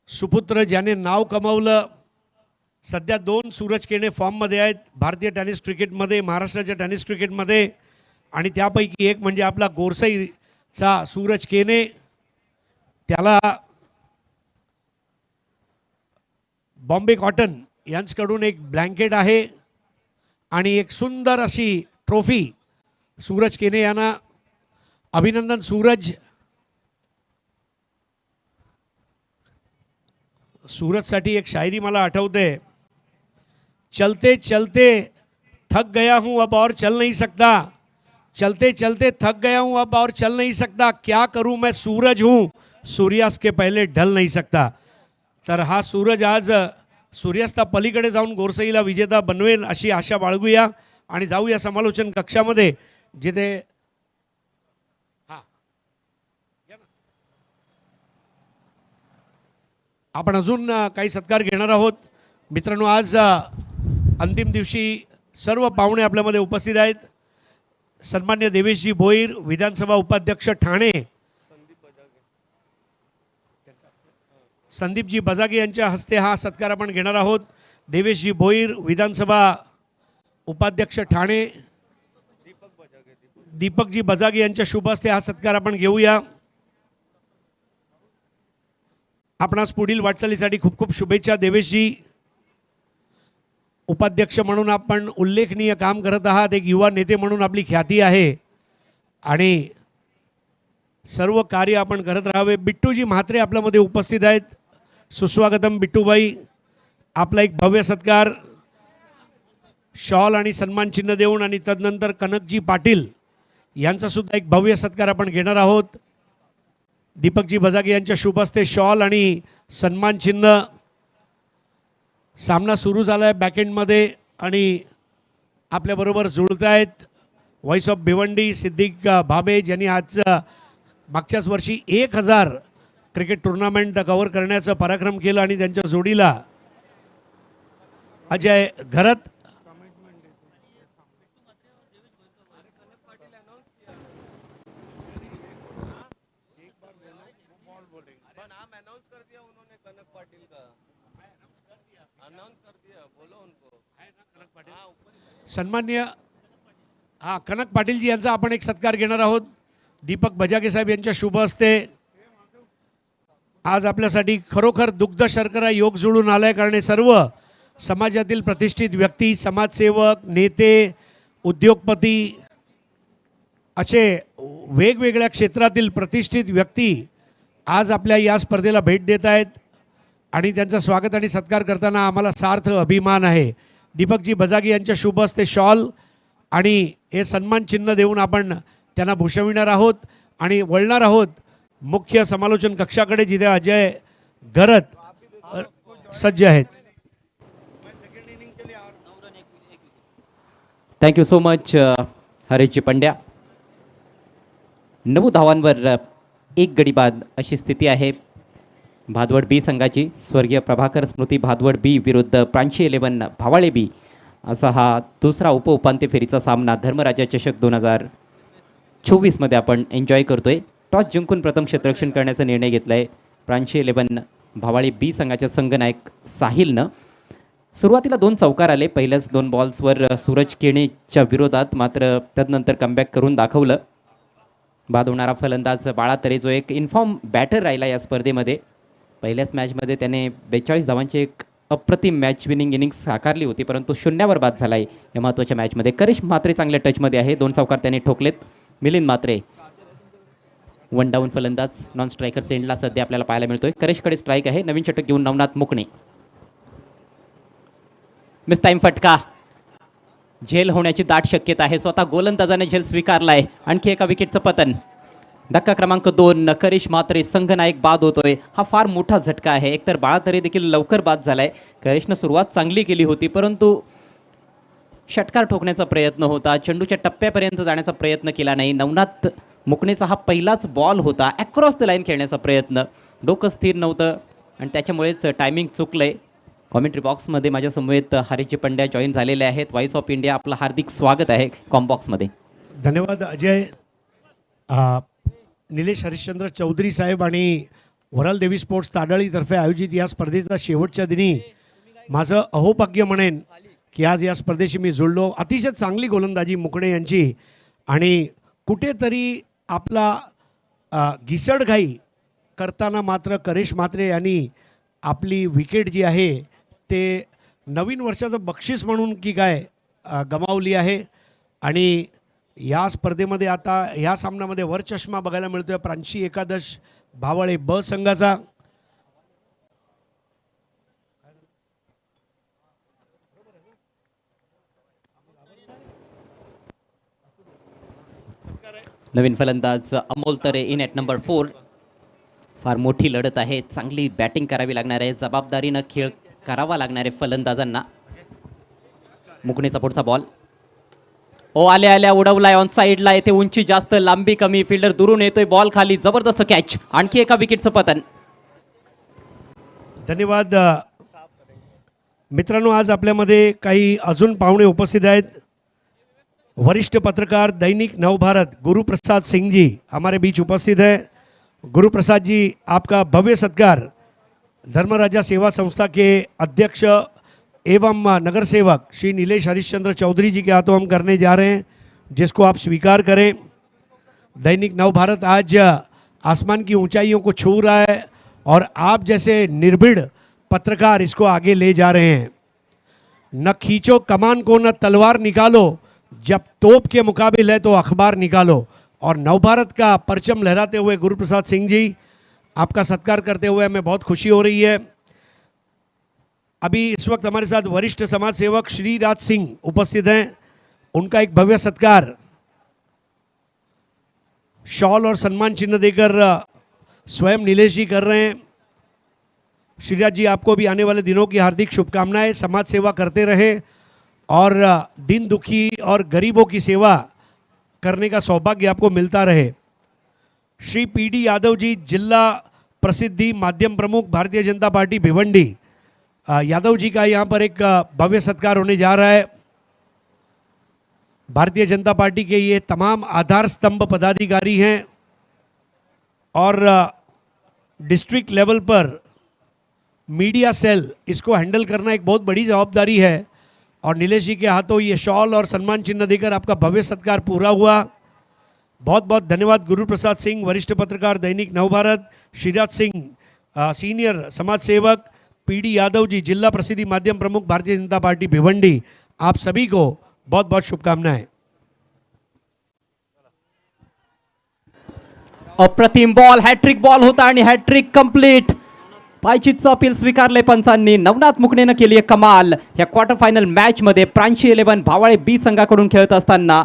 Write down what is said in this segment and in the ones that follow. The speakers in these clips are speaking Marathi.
सुपुत्र ज्याने नाव कमावलं. सध्या 2 सूरज केने फॉर्ममध्ये आहेत भारतीय टेनिस क्रिकेटमध्ये, महाराष्ट्राच्या टेनिस क्रिकेटमध्ये. आणि त्यापैकी एक म्हणजे आपला गोरसईचा सूरज केने. त्याला बॉम्बे कॉटन यांच्याकडून एक ब्लँकेट आहे आणि एक सुंदर अशी ट्रॉफी सूरज केने यांना. अभिनंदन सूरज. सूरजसाठी एक शायरी मला आठवते. चलते चलते थक गया हूँ अब और चल नहीं सकता, चलते चलते थक गया हूँ अब और चल नहीं सकता, क्या करूँ मैं सूरज हूँ सूर्यास्त के पहले ढल नहीं सकता. तर हा सूरज आज सूर्यास्ता पलीकडे जाऊन गोरसईला विजेता बनवेल अशी आशा बाळगूया आणि जाऊया समालोचन कक्षामध्ये, जिथे आपण अजून काही सत्कार घेणार आहोत. मित्रांनो, आज अंतिम दिवशी सर्व पाहुणे आपल्यामध्ये उपस्थित आहेत. सन्मान्य देवेशजी भोईर, विधानसभा उपाध्यक्ष ठाणे, संदीपजी बजागे यांच्या हस्ते हा सत्कार आपण घेणार आहोत. देवेशजी भोईर, विधानसभा उपाध्यक्ष ठाणे, दीपकजी बजागे यांच्या शुभ हस्ते हा सत्कार आपण घेऊया. आपणास पुढील वाटचालीसाठी खूप खूप शुभेच्छा. देवेशजी, उपाध्यक्ष म्हणून आपण उल्लेखनीय काम करत आहात. एक युवा नेते म्हणून आपली ख्याती आहे आणि सर्व कार्य आपण करत राहावे. बिट्टूजी म्हात्रे आपल्यामध्ये उपस्थित आहेत. सुस्वागतम बिट्टूबाई. आपला एक भव्य सत्कार शॉल आणि सन्मान चिन्ह देऊन आणि तदनंतर कनकजी पाटील यांचा सुद्धा एक भव्य सत्कार आपण घेणार आहोत. दीपकजी बजागे यांच्या शुभ हस्ते शॉल आणि सन्मान चिन्ह. सामना सुरू झाला आहे बॅकएंडमध्ये आणि आपल्याबरोबर जुळत आहेत व्हॉइस ऑफ भिवंडी सिद्दीक भाबे, ज्यांनी आज मागच्याच वर्षी 1000 क्रिकेट टुर्नामेंट कव्हर करण्याचं पराक्रम केलं आणि त्यांच्या जोडीला अजय घरत. सन्मान्य कनक पाटील जी यांचा आपण एक सत्कार घेणार आहोत. दीपक बजागे साहेब यांच्या शुभ हस्ते. आज आपल्यासाठी खरोखर दुग्ध शर्करा योग जुळून आलाय, कारण सर्व समाजातील प्रतिष्ठित व्यक्ती, समाजसेवक, नेते, उद्योगपती असे वेगवेगळ्या क्षेत्रातील प्रतिष्ठित व्यक्ती आज आपल्या या स्पर्धेला भेट देत आहेत आणि त्यांचं स्वागत आणि सत्कार करताना आम्हाला सार्थ अभिमान आहे. दीपकजी बजागे यांच्या शुभ हस्ते शॉल आणि हे सन्मान चिन्ह देऊन आपण त्यांना भूषविणार आहोत आणि वळणार आहोत मुख्य समालोचन कक्षाकडे, जिथे अजय घरत सज्ज आहेत. थँक्यू सो मच हरीशजी पंड्या. 9 धावांवर 1 गडी बाद अशी स्थिती आहे भादवड बी संघाची. स्वर्गीय प्रभाकर स्मृती भादवड बी विरुद्ध प्रांची 11 भावाळे बी असा हा दुसरा उपउपांत्य फेरीचा सामना धर्मराजा चषक 2024 मध्ये आपण एन्जॉय करतोय. टॉस जिंकून प्रथम क्षेत्ररक्षण करण्याचा निर्णय घेतला आहे प्रांची 11 भावाळे बी संघाच्या संघनायक साहिलनं. सुरुवातीला 2 चौकार आले पहिल्याच 2 बॉल्सवर सूरज केणेच्या विरोधात, मात्र तदनंतर कमबॅक करून दाखवलं. बाद होणारा फलंदाज बाळा तरे, जो एक इन्फॉर्म बॅटर राहिला या स्पर्धेमध्ये. पहिल्याच मॅचमध्ये त्याने 42 धावांची एक अप्रतिम मॅच विनिंग इनिंग्स साकारली होती, परंतु 0वर बाद झाला आहे या महत्त्वाच्या मॅचमध्ये. करिश म्हात्रे चांगल्या टचमध्ये आहे. 2 चौकार त्याने ठोकलेत. मिलिंद म्हात्रे 1 डाऊन फलंदाज, नॉन स्ट्रायकर सेंडला सध्या आपल्याला पाहायला मिळतोय. करिशकडे स्ट्राईक आहे. नवीन षटक घेऊन नवनाथ मुकणे. मिस टाईम फटका. झेल होण्याची दाट शक्यता आहे. स्वतः गोलंदाजाने झेल स्वीकारला आहे. आणखी एका विकेटचं पतन. धक्का क्रमांक 2. करिश म्हात्रे संघनायक बाद होतोय. हा फार मोठा झटका आहे. एकतर बाळातरे देखील लवकर बाद झालाय. करिशनं सुरुवात चांगली केली होती, परंतु षटकार ठोकण्याचा प्रयत्न होता, चेंडूच्या टप्प्यापर्यंत जाण्याचा प्रयत्न केला नाही. नवनाथ मुकणेचा हा पहिलाच बॉल होता. अक्रॉस द लाईन खेळण्याचा प्रयत्न, डोकं स्थिर नव्हतं आणि त्याच्यामुळेच टायमिंग चुकलंय. कॉमेंट्री बॉक्समध्ये माझ्या समवेत हरीशजी पंड्या जॉईन झालेले आहेत. व्हॉइस ऑफ इंडिया, आपलं हार्दिक स्वागत आहे कॉमबॉक्समध्ये. धन्यवाद अजय. निलेश हरिश्चंद्र चौधरी साहेब आणि वराल देवी स्पोर्ट्स ताडळीतर्फे आयोजित या स्पर्धेचा शेवटच्या दिनी माझं अहोभाग्य म्हणेन की आज या स्पर्धेशी मी जुळलो. अतिशय चांगली गोलंदाजी मुकणे यांची आणि कुठेतरी आपला घिसडघाई करताना मात्र करेश म्हात्रे यांनी आपली विकेट जी आहे ते नवीन वर्षाचं बक्षीस म्हणून की काय गमावली आहे. आणि या स्पर्धेमध्ये आता ह्या सामन्यामध्ये वर चष्मा बघायला मिळतोय प्रांशी एकादश भावळे ब संघाचा. नवीन फलंदाज अमोल तरे इन ॲट नंबर 4. फार मोठी लढत आहे, चांगली बॅटिंग करावी लागणार आहे, जबाबदारीनं खेळ करावा लागणार आहे फलंदाजांना. मुकणीचा पुढचा बॉल आल्या आल्या उडवलाय ऑन साईडला. येथे उंची जास्त, लांबी कमी, फिल्डर दुरून येतोय, बॉल खाली, जबरदस्त कॅच, आणखी एका विकेटचं पतन. धन्यवाद मित्रांनो. आज आपल्यामध्ये काही अजून पाहुणे उपस्थित आहेत. वरिष्ठ पत्रकार दैनिक नवभारत गुरुप्रसाद सिंह जी हमारे बीच उपस्थित है. गुरुप्रसाद जी, आपका भव्य सत्कार धर्मराजा सेवा संस्था के अध्यक्ष एवं नगर सेवक श्री नीलेश हरिश्चंद्र चौधरी जी के हाथों हम करने जा रहे हैं, जिसको आप स्वीकार करें. दैनिक नवभारत आज आसमान की ऊंचाइयों को छू रहा है और आप जैसे निर्भीड़ पत्रकार इसको आगे ले जा रहे हैं. न खींचो कमान को न तलवार निकालो, जब तोप के मुकाबिल है तो अखबार निकालो. और नवभारत का परचम लहराते हुए गुरुप्रसाद सिंह जी, आपका सत्कार करते हुए हमें बहुत खुशी हो रही है. अभी इस वक्त हमारे साथ वरिष्ठ समाज सेवक श्रीराज सिंह उपस्थित हैं. उनका एक भव्य सत्कार शॉल और सम्मान चिन्ह देकर स्वयं नीलेश जी कर रहे हैं. श्रीराज जी, आपको भी आने वाले दिनों की हार्दिक शुभकामनाएं. समाज सेवा करते रहें और दिन दुखी और गरीबों की सेवा करने का सौभाग्य आपको मिलता रहे. श्री पीडी यादव जी, जिला प्रसिद्धि माध्यम प्रमुख भारतीय जनता पार्टी भिवंडी, यादव जी का यहाँ पर एक भव्य सत्कार होने जा रहा है. भारतीय जनता पार्टी के ये तमाम आधार स्तंभ पदाधिकारी हैं और डिस्ट्रिक्ट लेवल पर मीडिया सेल, इसको हैंडल करना एक बहुत बड़ी जवाबदारी है. और नीलेश जी के हाथों ये शॉल और सम्मान चिन्ह देकर आपका भव्य सत्कार पूरा हुआ. बहुत बहुत धन्यवाद गुरुप्रसाद सिंह, वरिष्ठ पत्रकार दैनिक नवभारत, श्रीराज सिंह सीनियर समाज सेवक, पीडी यादव जी, जिला प्रसिद्धि माध्यम प्रमुख भारतीय जनता पार्टी भिवंडी, आप सभी को बहुत बहुत शुभकामनाएं. अप्रतिम बॉल, हॅट्रिक बॉल होता आणि हॅट्रिक कंप्लीट. पायचीतचं अपील स्वीकारले पंचांनी. नवनाथ मुकणेनं केली आहे कमाल. या क्वार्टर फायनल मॅचमध्ये प्रांशी 11 भावाळे बी संघाकडून खेळत असताना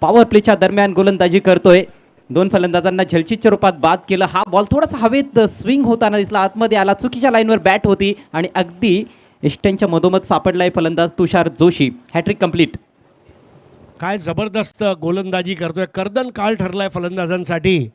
पॉवर प्लेच्या दरम्यान गोलंदाजी करतोय. 2 फलंदाजांना झलचीच्या रूपात बाद केलं. हा बॉल थोडासा हवेत स्विंग होताना दिसला, आतमध्ये आला, चुकीच्या लाईनवर बॅट होती आणि अगदी इष्टांच्या मधोमध सापडलाय फलंदाज तुषार जोशी. Hat trick complete. काय जबरदस्त गोलंदाजी करतोय. कर्दन काळ ठरलाय फलंदाजांसाठी,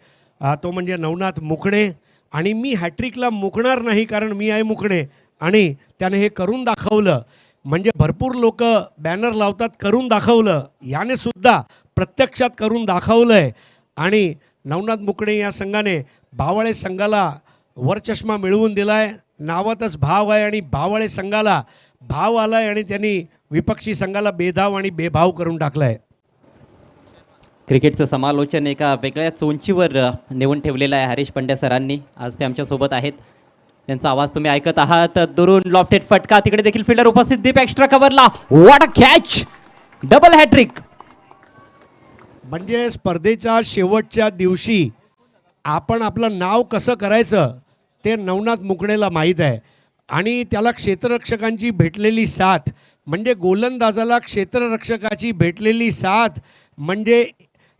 तो म्हणजे नवनाथ मुकणे. आणि मी हॅट्रिकला मुकणार नाही कारण मी आहे मुकणे, आणि त्याने हे करून दाखवलं. म्हणजे भरपूर लोक बॅनर लावतात करून दाखवलं, याने सुद्धा प्रत्यक्षात करून दाखवलंय. आणि नवनाथ मुकणे या संघाने भावळे संघाला वरचष्मा मिळवून दिलाय. नावातच भाव आहे आणि भावळे संघाला भाव आलाय आणि त्यांनी विपक्षी संघाला बेधाव आणि बेभाव करून टाकलाय. क्रिकेटचं समालोचन एका वेगळ्याच उंचीवर नेऊन ठेवलेलं आहे हरीश पंड्या सरांनी. आज ते आमच्यासोबत आहेत. त्यांचा आवाज तुम्ही ऐकत आहात. दुरून लॉफ्टेड फटका, तिकडे देखील फिल्डर उपस्थित. दीप एक्स्ट्रा कव्हरला, what a catch, double hattrick. म्हणजे स्पर्धेच्या शेवटच्या दिवशी आपण आपलं नाव कसं करायचं ते नवनाथ मुकणेला माहीत आहे. आणि त्याला क्षेत्ररक्षकांची भेटलेली साथ, म्हणजे गोलंदाजाला क्षेत्ररक्षकाची भेटलेली साथ, म्हणजे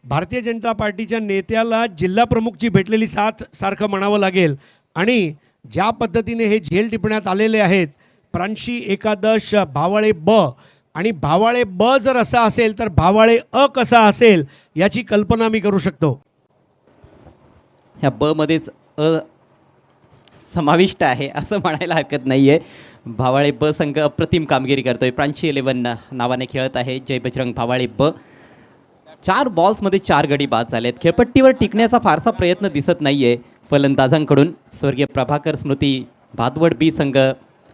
भारतीय जनता पार्टीच्या नेत्याला जिल्हा प्रमुखची भेटलेली साथ सारखं म्हणावं लागेल. आणि ज्या पद्धतीने हे झेल टिपण्यात आलेले आहेत, प्रांशी एकादश भावाळे ब, आणि भावाळे ब जर असा असेल तर भावाळे अ कसा असेल याची कल्पना मी करू शकतो. ह्या ब मध्येच अ समाविष्ट आहे असं म्हणायला हरकत नाही आहे. भावाळे ब संघ अप्रतिम कामगिरी करतोय. प्रांशी 11 नावाने खेळत आहे जय बजरंग भावाळे ब. 4 बॉल्समध्ये 4 गडी बाद झालेत. खेळपट्टीवर टिकण्याचा फारसा प्रयत्न दिसत नाही आहे. फलंदाजांकडून. स्वर्गीय प्रभाकर स्मृती भादवड बी संघ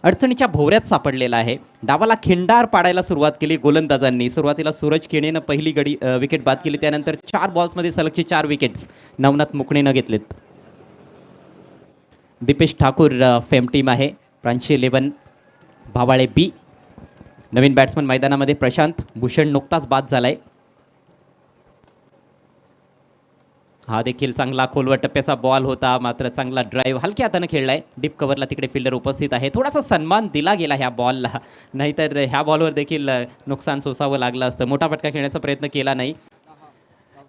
अडचणीच्या भोवऱ्यात सापडलेला आहे. डावाला खिंडार पाडायला सुरुवात केली गोलंदाजांनी. सुरुवातीला सूरज केणेनं पहिली विकेट बाद केली. त्यानंतर 4 बॉल्समध्ये सलगचे 4 विकेट्स नवनाथ मुकणेनं घेतलेत. दीपेश ठाकूर फेम टीम आहे. प्रांची 11 भावाळे बी. नवीन बॅट्समन मैदानामध्ये प्रशांत भूषण नुकताच बाद झालाय. हा देखील चांगला खोलवर टप्प्याचा बॉल होता, मात्र चांगला ड्राईव्ह हलक्या हाताने खेळलाय. डीप कव्हरला तिकडे फिल्डर उपस्थित आहे. थोडासा सन्मान दिला गेला ह्या बॉलला, नाहीतर ह्या बॉलवर देखील नुकसान सोसावं लागलं असतं. मोठा फटका खेळण्याचा प्रयत्न केला नाही.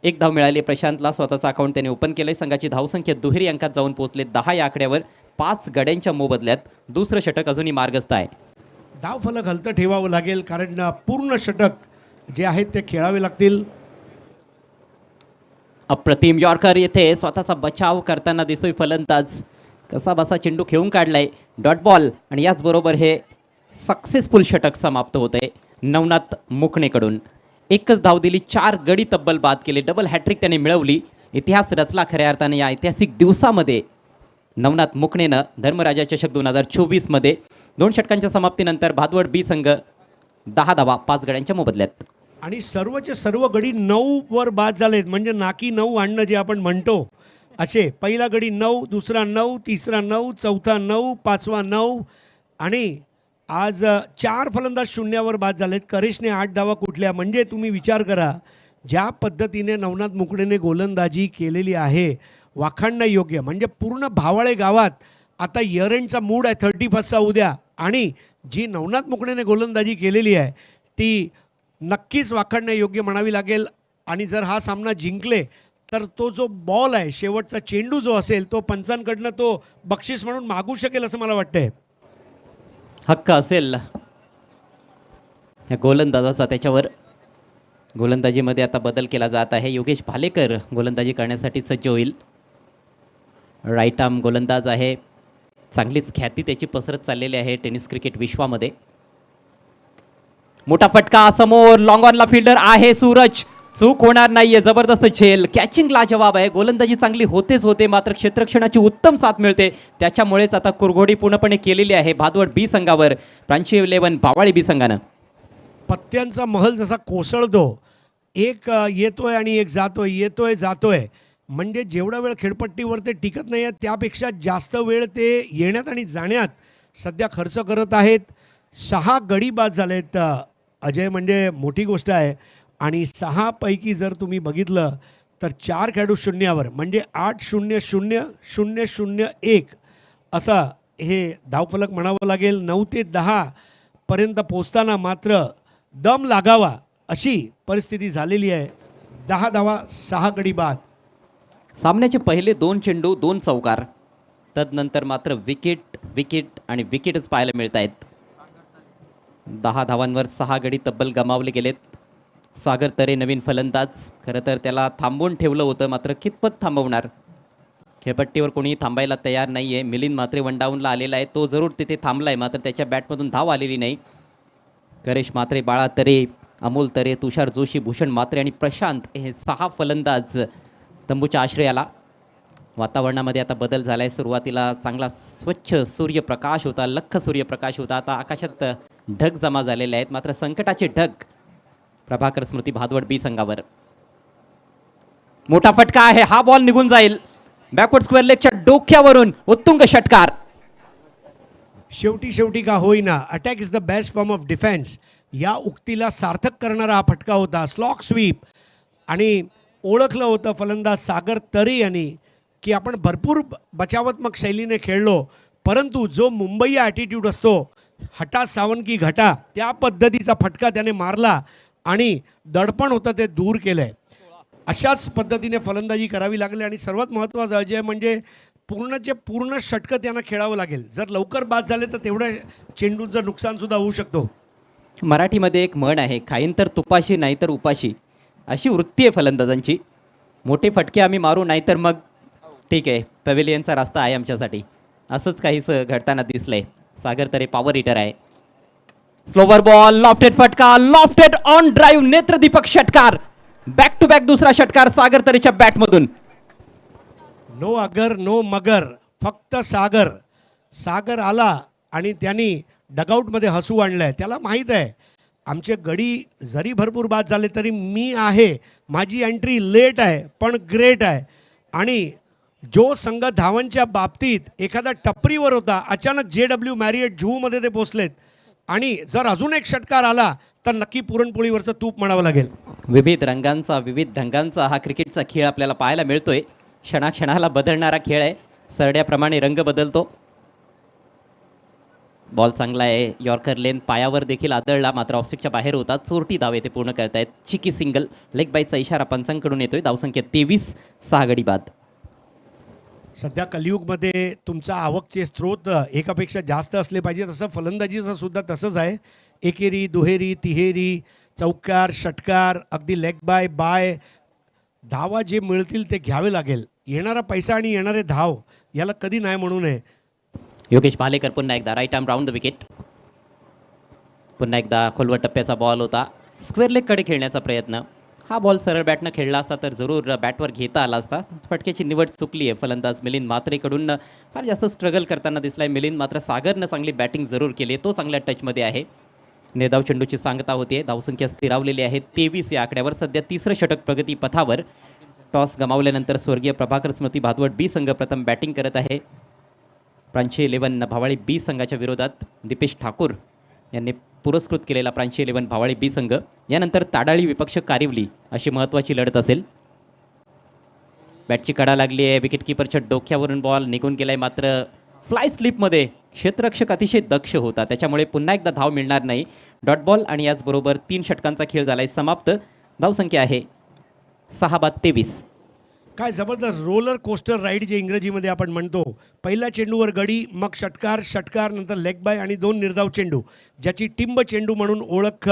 1 धाव मिळाली प्रशांतला. स्वतःचं अकाउंट त्याने ओपन केलंय. संघाची धावसंख्या दुहेरी अंकात जाऊन पोहोचले 10 या आकड्यावर. 5 गड्यांच्या मोबदल्यात दुसरं षटक अजूनही मार्गस्थ आहे. धाव फलक हलतं ठेवावं लागेल, कारण पूर्ण षटक जे आहेत ते खेळावे लागतील. अप्रतिम यॉर्कर येथे स्वतःचा बचाव करताना दिसतोय फलंदाज. कसा बसा चेंडू खेळून काढलाय. डॉट बॉल आणि याचबरोबर हे सक्सेसफुल षटक समाप्त होते नवनाथ मुकणेकडून. 1च धाव दिली, 4 गडी तब्बल बाद केले. डबल हॅट्रिक त्याने मिळवली. इतिहास रचला खऱ्या अर्थाने या ऐतिहासिक दिवसामध्ये. नवनाथ मुकणेनं धर्मराजा चषक 2024 मध्ये 2 षटकांच्या समाप्तीनंतर भादवड बी संघ 10 धावा 5 गड्यांच्या मोबदल्यात. आणि सर्वचे सर्व गडी 9 वर बाद झालेत, म्हणजे नाकी 9 आणणं जे आपण म्हणतो असे. पहिला गडी 9, दुसरा 9, तिसरा 9, चौथा 9, पाचवा 9 आणि आज 4 फलंदाज शून्यावर बाद झालेत. करेशने 8 धावा कुठल्या, म्हणजे तुम्ही विचार करा ज्या पद्धतीने नवनाथ मुकणेने गोलंदाजी केलेली आहे, वाखाणणं योग्य. म्हणजे पूर्ण भावाळे गावात आता इयर एंडचा मूड आहे 31चा उद्या, आणि जी नवनाथ मुकणेने गोलंदाजी केलेली आहे ती नक्कीच वाखाणण्यायोग्य म्हणावी लागेल. आणि जर हा सामना जिंकले तर तो जो बॉल आहे, शेवटचा चेंडू जो असेल, तो पंचांकडनं तो बक्षीस म्हणून मागू शकेल असं मला वाटतंय. हक्क असेल या गोलंदाजाचा त्याच्यावर. गोलंदाजीमध्ये आता बदल केला जात आहे. योगेश भालेकर गोलंदाजी करण्यासाठी सज्ज होईल. राईट आर्म गोलंदाज आहे. चांगलीच ख्याती त्याची पसरत चाललेली आहे टेनिस क्रिकेट विश्वामध्ये. मोठा फटका समोर, लॉंग ऑनला फिल्डर आहे सूरज. चूक होणार नाहीये. जबरदस्त झेल. कॅचिंग लाजवाब आहे. गोलंदाजी चांगली होतेच होते, मात्र क्षेत्ररक्षणाची उत्तम साथ मिळते. त्याच्यामुळेच आता कुरघोडी पूर्णपणे केलेली आहे भादवड बी संघावर प्रांची 11 भावाळी बी संघानं. पत्त्यांचा महल जसा कोसळतो, एक येतोय आणि एक जातोय, येतोय जातोय, म्हणजे जेवढा वेळ खेळपट्टीवर ते टिकत नाही आहे त्यापेक्षा जास्त वेळ ते येण्यात आणि जाण्यात सध्या खर्च करत आहेत. 6 गडी बाद झालेत अजय, म्हणजे मोठी गोष्ट आहे. आणि 6 पैकी जर तुम्ही बघितलं तर 4 खेळाडू शून्यावर, म्हणजे 8-0-0-0-0-1 असा हे धावफलक म्हणावं लागेल. 9 ते 10 पर्यंत पोचताना मात्र दम लागावा अशी परिस्थिती झालेली आहे. 10 धावा 6 गडी बाद. सामन्याचे पहिले 2 चेंडू 2 चौकार, तदनंतर मात्र विकेट विकेट आणि विकेटच पाहायला मिळत आहेत. 10 धावांवर 6 गडी तब्बल गमावले गेलेत. सागर तरे नवीन फलंदाज. खरं तर त्याला थांबवून ठेवलं होतं, मात्र कितपत थांबवणार. खेळपट्टीवर कोणी थांबायला तयार नाही आहे. मिलिंद मात्रे वनडाऊनला आलेला आहे. तो जरूर तिथे थांबला आहे, मात्र त्याच्या बॅटमधून धाव आलेली नाही. करेश मात्रे, बाळा तरे, अमोल तरे, तुषार जोशी, भूषण मात्रे आणि प्रशांत हे 6 फलंदाज तंबूच्या आश्रयाला. वातावरणामध्ये आता बदल झाला आहे. सुरुवातीला चांगला स्वच्छ सूर्यप्रकाश होता, लख्ख सूर्यप्रकाश होता. आता आकाशात ढग जमा झालेले आहेत, मात्र संकटाचे ढग प्रभाकर स्मृती भादवड बी संघावर. मोठा फटका आहे. हा बॉल निघून जाईल. बॅकवर्ड स्क्वेअर लेगच्या डोक्यावरून उत्तुंग षटकार. शेवटी का होईना, attack is the best form of defence या उक्तीला सार्थक करणारा हा फटका होता. Slog sweep. आणि ओळखलं होतं फलंदाज सागर तरे यांनी की आपण भरपूर बचावात्मक शैलीने खेळलो, परंतु जो मुंबई ॲटिट्यूड असतो, हटा सावन की घटा, त्या पद्धतीचा फटका त्याने मारला आणि दडपण होतं ते दूर केलं आहे. अशाच पद्धतीने फलंदाजी करावी लागली. आणि सर्वात महत्त्वाचं अजय म्हणजे पूर्णचे पूर्ण षटकं त्यांना खेळावं लागेल. जर लवकर बाद झाले तर तेवढ्या चेंडूंचं नुकसानसुद्धा होऊ शकतो. मराठीमध्ये एक म्हण आहे, खाईन तर तुपाशी नाहीतर उपाशी, अशी वृत्ती आहे फलंदाजांची. मोठे फटके आम्ही मारू, नाहीतर मग ठीक आहे पॅव्हिलियनचा रस्ता आहे आमच्यासाठी, असंच काहीसं घडताना दिसलंय. सागर तरे पॉवर हिटर आहे. स्लोवर बॉल, लॉफ्टेड फटका, लॉफ्टेड ऑन ड्राईव्ह, नेत्रदीपक षटकार. बॅक टू बॅक दुसरा षटकार सागर तरेच्या बॅटमधून. नो अगर नो मगर, फक्त सागर. सागर आला आणि त्यांनी डगआउटमध्ये हसू आणलंय. त्याला माहीत आहे आमचे गडी जरी भरपूर बाद झाले तरी मी आहे, माझी एंट्री लेट आहे पण ग्रेट आहे. आणि जो संघ धावांच्या बाबतीत एखादा टपरीवर होता, अचानक JW मॅरियट जुहूमध्ये ते पोचलेत. आणि जर अजून एक षटकार आला तर नक्की पुरणपोळीवरचं तूप म्हणावं लागेल. विविध रंगांचा विविध ढंगांचा हा क्रिकेटचा खेळ आपल्याला पाहायला मिळतोय. क्षणाक्षणाला बदलणारा खेळ आहे. सरड्याप्रमाणे रंग बदलतो. बॉल चांगला आहे. यॉर्कर लेन पायावर देखील आदळला, मात्र ऑफस्टिकच्या बाहेर होता. चोरटी धाव येथे पूर्ण करतायत. चिकी सिंगल. लेग बायचा इशारा पंचांकडून येतोय. धावसंख्या 23, 6 गडी बाद. सध्या कलियुगमध्ये तुमचा आवकचे स्रोत एकापेक्षा जास्त असले पाहिजे, तसं फलंदाजीचं सुद्धा तसंच आहे. एकेरी, दुहेरी, तिहेरी, चौकार, षटकार, अगदी लेग बाय बाय, धावा जे मिळतील ते घ्यावे लागेल. येणारा पैसा आणि येणारे धाव याला कधी नाही म्हणू नये. योगेश भालेकर पुन्हा एकदा right arm round the wicket. पुन्हा एकदा खोलवर टप्प्याचा बॉल होता. स्क्वेअर लेगकडे खेळण्याचा प्रयत्न. हा बॉल सरळ बॅटनं खेळला असता तर जरूर बॅटवर घेता आला असता. फटक्याची निवड चुकली आहे. फलंदाज मिलिंद म्हात्रेकडून फार जास्त स्ट्रगल करताना दिसलाय मिलिंद. मात्र सागरनं चांगली बॅटिंग जरूर केली आहे. तो चांगल्या टचमध्ये आहे. नेदाव चेंडूची सांगता होते. धावसंख्या स्थिरावलेली आहे 23 या आकड्यावर. सध्या तिसरं षटक प्रगती पथावर. टॉस गमावल्यानंतर स्वर्गीय प्रभाकर स्मृती भादवड बी संघ प्रथम बॅटिंग करत आहे. प्रांची 11 भावाळी बी संघाच्या विरोधात दीपेश ठाकूर यांनी पुरस्कृत केलेला प्रांची 11 भावाळी बी संघ. यानंतर ताडाळी विपक्ष कारिवली अशी महत्त्वाची लढत असेल. बॅटची कडा लागली आहे. विकेटकीपरच्या डोक्यावरून बॉल निघून गेलाय, मात्र फ्लाय स्लिपमध्ये क्षेत्ररक्षक अतिशय दक्ष होता, त्याच्यामुळे पुन्हा एकदा धाव मिळणार नाही. डॉट बॉल आणि याचबरोबर 3 षटकांचा खेळ झालाय समाप्त. धावसंख्या आहे 6 बाद 23. काय जबरदस्त रोलर कोस्टर राईड जे इंग्रजीमध्ये आपण म्हणतो. पहिल्या चेंडूवर गडी, मग षटकार, षटकार नंतर लेग बाय आणि 2 निर्धाव चेंडू, ज्याची टिंब चेंडू म्हणून ओळख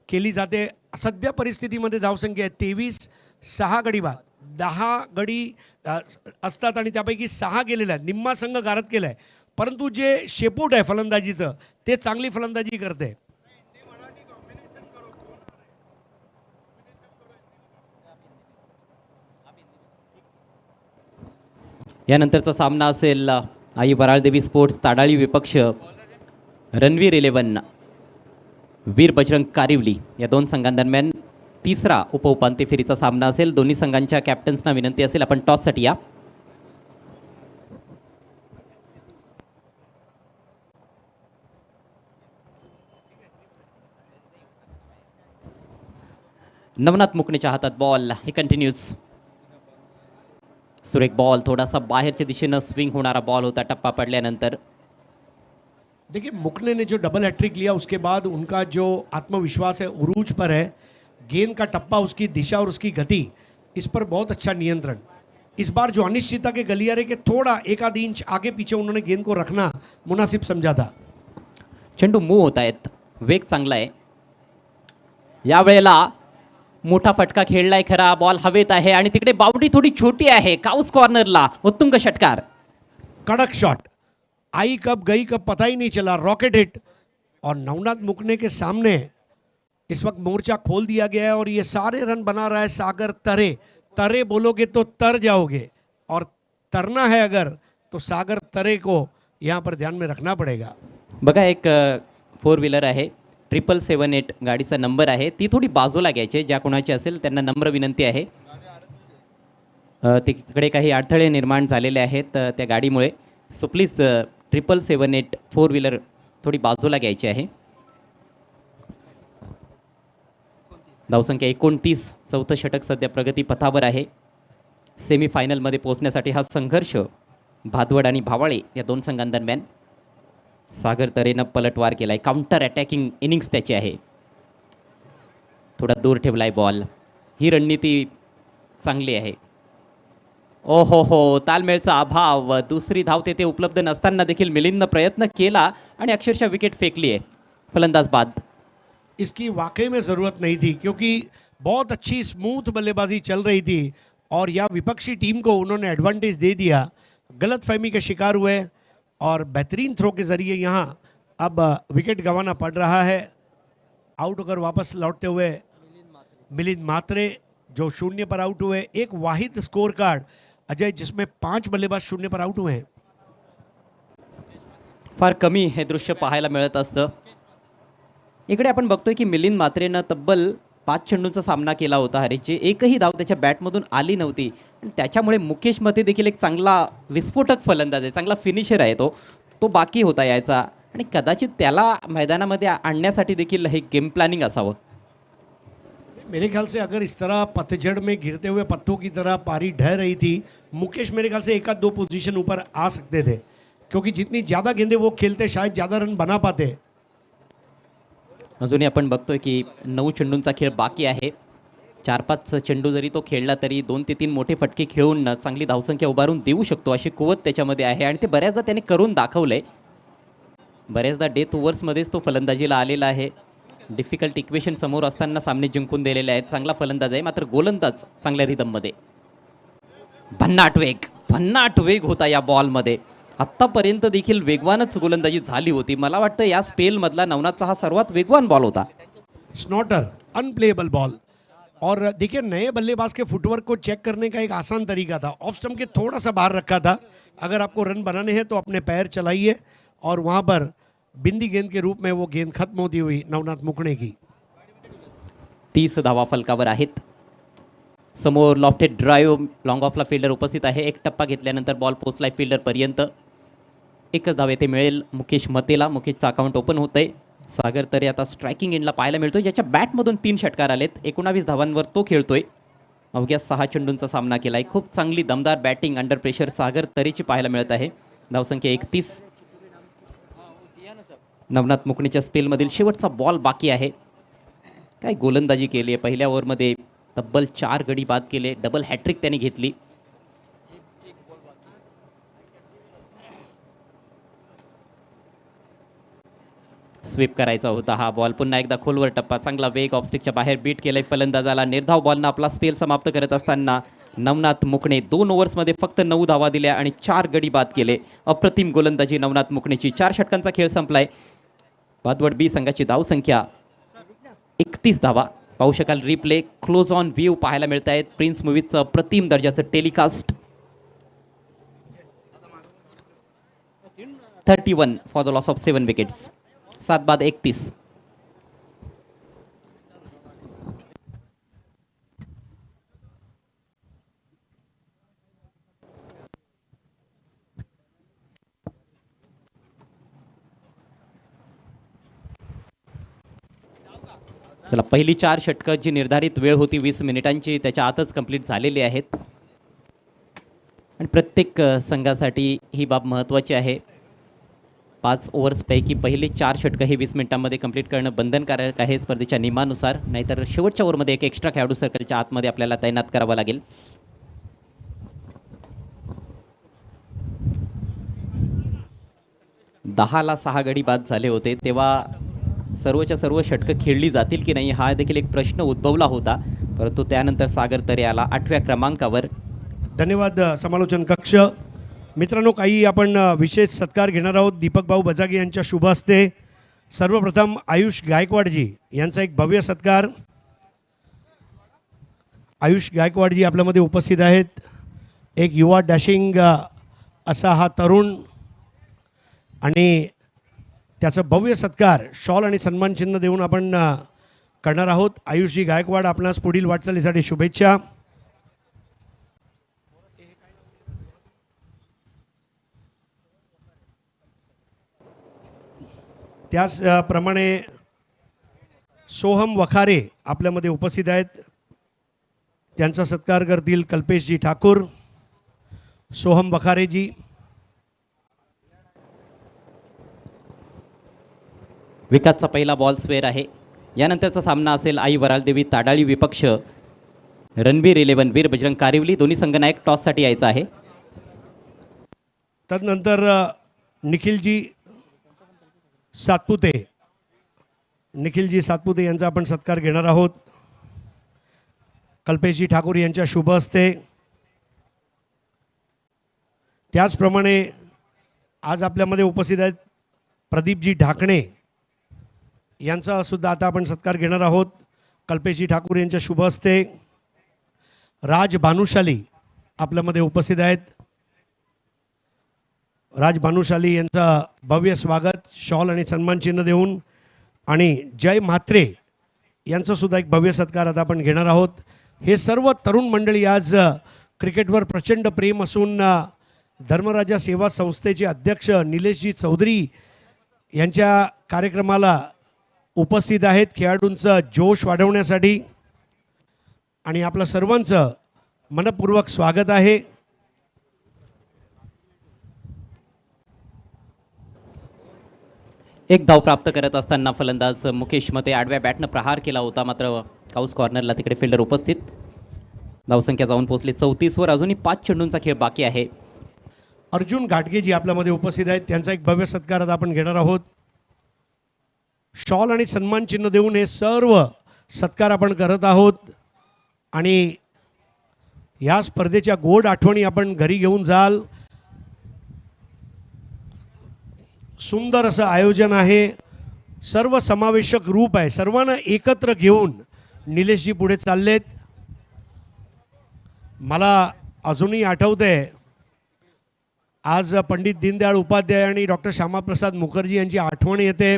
केली जाते. सध्या परिस्थितीमध्ये धावसंख्या आहे 23, 6 गडी बाद. 10 गडी असतात आणि त्यापैकी 6 गेलेल्या आहेत. निम्मा संघ गारद केला आहे, परंतु जे शेपूट आहे फलंदाजीचं ते चांगली फलंदाजी करते. यानंतरचा सामना असेल आई वराळदेवी स्पोर्ट्स ताडाळी विपक्ष रणवीर 11 वीर बजरंग कारिवली या 2 संघांदरम्यान तिसरा उपउपांत्य फेरीचा सामना असेल. दोन्ही संघांच्या कॅप्टन्सना विनंती असेल आपण टॉससाठी या. नवनाथ मुकणेच्या हातात बॉल. हे कंटिन्यूज. सुरेख बॉल, थोडासा बाहेरच्या दिशेनं स्विंग होणारा बॉल होता टप्पा पडल्यानंतर. देखिए मुकने ने जो डबल हैट्रिक लिया उसके बाद उनका जो आत्मविश्वास है उरूज पर है. गेंद का टप्पा, उसकी दिशा और उसकी गति, इस पर बहुत अच्छा नियंत्रण. इस बार जो अनिश्चितता के गलियारे के थोड़ा 1 इंच आगे पीछे उन्होंने गेंद को रखना मुनासिब समझा था. चेंडू मूव होत आहेत. वेग चांगला आहे. यावेळेला मोठा फटका खेळलाय खरा. बॉल हवेत आहे आणि तिकडे बाउंड्री थोडी छोटी आहे. काउस कॉर्नरला उत्तुंग षटकार. कड़क शॉट. आई कब गई कब पता ही नहीं चला. Rocket hit. और नवनाथ मुकने के सामने इस वक्त मोर्चा खोल दिया गया है और ये सारे रन बना रहा है सागर तरे. तरे बोलोगे तो तर जाओगे, और तरना है अगर तो सागर तरे को यहाँ पर ध्यान में रखना पड़ेगा. बघा एक 4 व्हीलर आहे. 778 गाडीचा नंबर आहे. ती थोडी बाजूला घ्यायची. ज्या कोणाची असेल त्यांना नम्र विनंती आहे. तिकडे काही अडथळे निर्माण झालेले आहेत त्या गाडीमुळे. सो प्लीज 778 4 व्हीलर थोडी बाजूला घ्यायची आहे. धावसंख्या 29. चौथं षटक सध्या प्रगती पथावर आहे. सेमीफायनलमध्ये पोहोचण्यासाठी हा संघर्ष भादवड आणि भावाळे या 2 संघांदरम्यान. सागर तरेनं पलटवार केलाय. काउंटर अटॅकिंग इनिंग्स त्याची आहे. थोडा दूर ठेवलाय बॉल. ही रणनीती चांगली आहे. ओ हो, तालमेळचा अभाव. दुसरी धाव तेथे उपलब्ध नसताना देखील मिलिंदनं प्रयत्न केला आणि अक्षरशः विकेट फेकली आहे. फलंदाज बाद. इसकी वाकई में ज़रूरत नहीं थी, क्योंकि बहुत अच्छी स्मूथ बल्लेबाजी चल रही थी और या विपक्षी टीम को उन्होंने एडवांटेज दे दिया. गलतफहमी के शिकार हुए और बेहतरीन थ्रो के ज़रिए यहाँ अब विकेट गंवाना पड़ रहा है. आउट होकर वापस लौटते हुए मिलिंद म्हात्रे जो 0 पर आउट हुए. एक वाहिद स्कोर कार्ड अजय, जिसमें 5 बल्लेबाज शून्य पर आउट हुए हैं। फार कमी हे दृश्य पाहायला मिळत असतं. इकडे आपण बघतोय की मिलिंद म्हात्रेनं तब्बल 5 चेंडूंचा सामना केला होता. हरीची एकही धाव त्याच्या बॅटमधून आली नव्हती आणि त्याच्यामुळे मुकेश मते देखील एक चांगला विस्फोटक फलंदाज आहे, चांगला फिनिशर आहे तो बाकी होता यायचा आणि कदाचित त्याला मैदानामध्ये आणण्यासाठी देखील हे गेम प्लॅनिंग असावं. मेरे ख्याल से अगर इस तरह पतझड़ में गिरते हुए पत्तों की तरह पारी ढह रही थी, मुकेश मेरे ख्याल से 1 आध 2 पोजीशन ऊपर आ सकते थे, क्योंकि जितनी ज़्यादा गेंदें वो खेलते शायद ज़्यादा रन बना पाते. अजूनही आपण बघतोय की 9 चेंडूंचा खेळ बाकी आहे. 4-5 चेंडू जरी तो खेळला तरी 2 ते 3 मोठे फटके खेळून चांगली धावसंख्या उभारून देऊ शकतो अशी कुवत त्याच्यामध्ये आहे आणि ते बऱ्याचदा त्याने करून दाखवलंय. बऱ्याचदा डेथ ओव्हर्समध्येच तो फलंदाजीला आलेला आहे. डिफिकल्ट इक्वेशन समोर असताना सामने जिंकून दिलेले आहेत. चांगला फलंदाज आहे, मात्र गोलंदाज चांगल्या रिदममध्ये. भन्नाट वेग होता या बॉलमध्ये. आत्तापर्यंत देखील वेगवानच गोलंदाजी झाली होती. मला वाटतं या स्पेलमधला नवनाथचा हा सर्वात वेगवान बॉल होता. स्नॉटर, अनप्लेएबल बॉल. और देखिए, नए बल्लेबाज के फुटवर्क को चेक करने का एक आसान तरीका था. ऑफ स्टंप के थोड़ा सा बाहर रखा था. अगर आपको रन बनाने हैं तो अपने पैर चलाइए, और वहाँ पर बिंदी गेंद के रूप में वो गेंद खत्म होती हुई नवनाथ मुकणे की. 30 धावा फलकावर आहेत. समोर लॉफ्टेड ड्राईव्ह लॉंग ऑफला फिल्डर उपस्थित आहे. एक टप्पा घेतल्यानंतर बॉल पोचलाय फिल्डरपर्यंत. एकच धाव येथे मिळेल मुकेश मतेला. मुकेशचं अकाउंट ओपन होत आहे. सागर तरे आता स्ट्रायकिंग एंडला पाहायला मिळतोय, ज्याच्या बॅटमधून 3 षटकार आलेत. 19 धावांवर तो खेळतोय. अवघ्या 6 चेंडूंचा सामना केलाय. खूप चांगली दमदार बॅटिंग अंडर प्रेशर सागर तरेची पाहायला मिळत आहे. धावसंख्या 31. नवनाथ मुकणेच्या स्पेलमधील शेवटचा बॉल बाकी आहे. काय गोलंदाजी केली आहे. पहिल्या ओव्हरमध्ये तब्बल 4 गडी बाद केले. डबल हॅट्रिक त्याने घेतली. स्वीप करायचा होता हा बॉल. पुन्हा एकदा खोलवर टप्पा. चांगला वेग ऑफस्टिकच्या बाहेर बीट केलंय फलंदाजाला. निर्धाव बॉलनं आपला स्पेल समाप्त करत असताना नवनाथ मुकणे 2 ओव्हर्समध्ये फक्त 9 धावा दिल्या आणि 4 गडी बाद केले. अप्रतिम गोलंदाजी नवनाथ मुकणेची. 4 षटकांचा खेळ संपलाय. भादवड बी संघाची धावसंख्या 31 धावा. पाहू शकाल रिप्ले क्लोज ऑन व्ह्यू पाहायला मिळत आहेत. प्रिन्स मूवीजचं अप्रतिम दर्जाचं telecast. 31 for the loss of 7 wickets. 7 बाद 31. चला, पहिली 4 षटकं जी निर्धारित वेळ होती 20 मिनिटांची त्याच्या आतच कंप्लीट झालेली आहेत आणि प्रत्येक संघासाठी ही बाब महत्त्वाची आहे. 5 ओव्हर्सपैकी पहिले 4 षटकं हे 20 मिनिटांमध्ये कंप्लीट करणं बंधनकारक आहे स्पर्धेच्या नियमानुसार. नाहीतर शेवटच्या ओव्हरमध्ये एक एक्स्ट्रा खेळाडू सर्कलच्या आतमध्ये आपल्याला तैनात करावा लागेल. दहाला 6 गडी बाद झाले होते, तेव्हा सर्वच्या सर्व षटकं खेळली जातील की नाही हा देखील एक प्रश्न उद्भवला होता. परंतु त्यानंतर सागर तरे आला 8व्या क्रमांकावर. धन्यवाद समालोचन कक्ष. मित्रांनो, काही आपण विशेष सत्कार घेणार आहोत. दीपक भाऊ बजागे यांच्या शुभ हस्ते सर्वप्रथम आयुष गायकवाडजी यांचा एक भव्य सत्कार. आयुष गायकवाडजी आपल्यामध्ये उपस्थित आहेत. एक युवा डॅशिंग असा हा तरुण, आणि त्याचं भव्य सत्कार शॉल आणि सन्मान चिन्ह देऊन आपण करणार आहोत. आयुषजी गायकवाड, आपणास पुढील वाटचालीसाठी शुभेच्छा. त्याचप्रमाणे सोहम वखारे आपल्यामध्ये उपस्थित आहेत. त्यांचा सत्कार करतील कल्पेशजी ठाकूर. सोहम वखारेजी. विकासचा पहिला बॉल स्क्वेअर आहे. यानंतरचा सामना असेल आई वरालदेवी ताडाळी विपक्ष रणबीर 11 वीर बजरंग कारिवली. दोन्ही संघनायक टॉससाठी यायचा आहे. तदनंतर निखिलजी सातपुते यांचा आपण सत्कार घेणार आहोत कल्पेशजी ठाकूर यांच्या शुभ हस्ते. त्याचप्रमाणे आज आपल्यामध्ये उपस्थित आहेत प्रदीपजी ढाकणे यांचा सुद्धा आता आपण सत्कार घेणार आहोत कल्पेशजी ठाकूर यांच्या शुभ हस्ते. राज भानुशाली आपल्यामध्ये उपस्थित आहेत. राज भानुशाली यांचं भव्य स्वागत शॉल आणि सन्मान चिन्ह देऊन आणि जय म्हात्रे यांचं सुद्धा एक भव्य सत्कार आता आपण घेणार आहोत. हे सर्व तरुण मंडळी आज क्रिकेटवर प्रचंड प्रेम असून धर्मराजा सेवा संस्थेचे अध्यक्ष निलेशजी चौधरी यांच्या कार्यक्रमाला उपस्थित आहेत खेळाडूंचं जोश वाढवण्यासाठी आणि आपलं सर्वांचं मनपूर्वक स्वागत आहे. एक धाव प्राप्त करत असताना फलंदाज मुकेश मते आडव्या बॅटनं प्रहार केला होता, मात्र काउस कॉर्नरला तिकडे फिल्डर उपस्थित. धावसंख्या जाऊन पोहोचली 34वर. अजूनही 5 चेंडूंचा खेळ बाकी आहे. अर्जुन घाटगे जी आपल्यामध्ये उपस्थित आहेत त्यांचा एक भव्य सत्कार आता आपण घेणार आहोत. शॉल आणि सन्मान चिन्ह देऊन हे सर्व सत्कार आपण करत आहोत आणि या स्पर्धेच्या गोड आठवणी आपण घरी घेऊन जाल. सुंदर असं आयोजन आहे, सर्व समावेशक रूप आहे, सर्वांना एकत्र घेऊन निलेशजी पुढे चाललेत. मला अजूनही आठवतंय आज पंडित दीनदयाळ उपाध्याय आणि डॉक्टर श्यामाप्रसाद मुखर्जी यांची आठवण येते.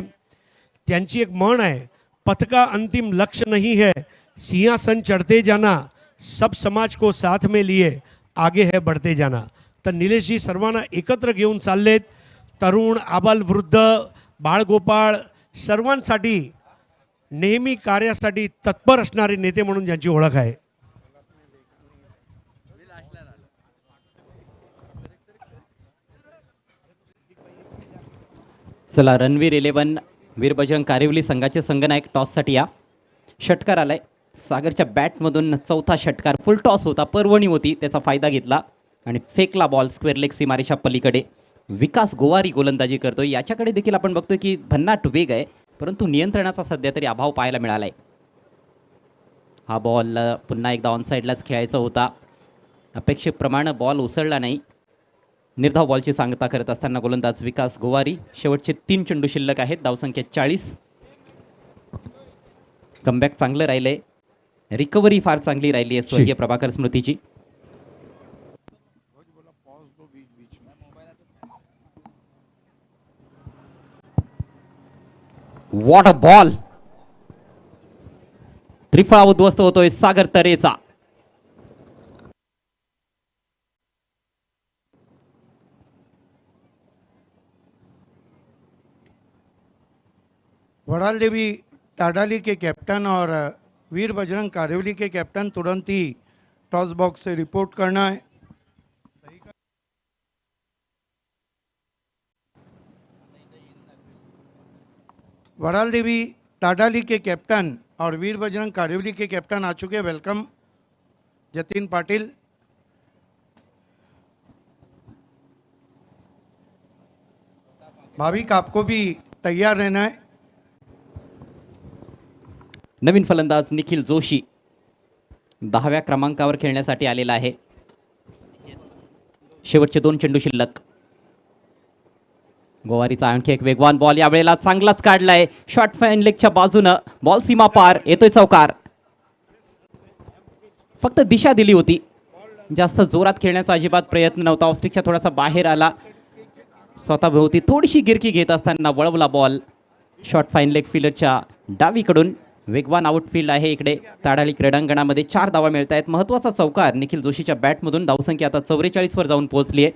त्यांची एक म्हण आहे, पथ का अंतिम लक्ष्य नहीं है, सिंहासन चढ़ते जाना, सब समाज को साथ में लिए आगे है बढ़ते जाना. तर निलेशजी सर्वांना एकत्र घेऊन चाललेत. तरुण आबाल वृद्ध बाळगोपाळ सर्वांसाठी नेहमी कार्यासाठी तत्पर असणारे नेते म्हणून ज्यांची ओळख आहे. चला, रणवीर 11 वीर बजरंग कारिवली संघाचे संघनायक टॉससाठी या. षटकार आलाय सागरच्या बॅटमधून. चौथा षटकार फुल टॉस होता, पर्वणी होती, त्याचा फायदा घेतला आणि फेकला बॉल स्क्वेअर लेग सीमारेच्या पलीकडे. विकास गोवारी गोलंदाजी करतोय. याच्याकडे देखील आपण बघतोय की भन्नाट वेग आहे, परंतु नियंत्रणाचा सध्या तरी अभाव पाहायला मिळालाय. हा बॉल पुन्हा एकदा ऑन साईडलाच खेळायचा होता. अपेक्षेप्रमाणे बॉल उसळला नाही. निर्धाव बॉलची सांगता करत असताना गोलंदाज विकास गोवारी. शेवटचे 3 चेंडू शिल्लक आहेत. धावसंख्या 40. कमबॅक चांगलं राहिलंय, रिकव्हरी फार चांगली राहिली आहे स्वर्गीय प्रभाकर स्मृतीची. What a ball. त्रिफळा उद्ध्वस्त होतोय सागर तरेचा. वड़ाल देवी टाडाली के कैप्टन और वीर बजरंग कारिवली के कैप्टन तुरंत ही टॉस बॉक्स से रिपोर्ट करना है. वड़ाल देवी टाडाली के कैप्टन और वीर बजरंग कारिवली के कैप्टन आ चुके हैं. वेलकम जतिन पाटिल. भाविक आपको भी तैयार रहना है. नवीन फलंदाज निखिल जोशी 10व्या क्रमांकावर खेळण्यासाठी आलेला आहे. शेवटचे 2 चेंडू शिल्लक. गोवारीचा आणखी एक वेगवान बॉल यावेळेला चांगलाच काढलाय. शॉर्ट फाईन लेगच्या बाजूनं बॉल सीमा पार येतोय चौकार. फक्त दिशा दिली होती, जास्त जोरात खेळण्याचा अजिबात प्रयत्न नव्हता. ऑस्ट्रिकच्या थोडासा बाहेर आला. स्वतःभोवती थोडीशी गिरकी घेत असताना वळवला बॉल. शॉर्ट फाईन लेग फिल्डरच्या डावीकडून. वेगवान आउटफील्ड आहे इकडे ताडाली क्रीडांगणामध्ये. 4 धावा मिळत आहेत. महत्त्वाचा चौकार निखिल जोशीच्या बॅटमधून. धावसंख्या आता 44वर जाऊन पोहोचली आहे.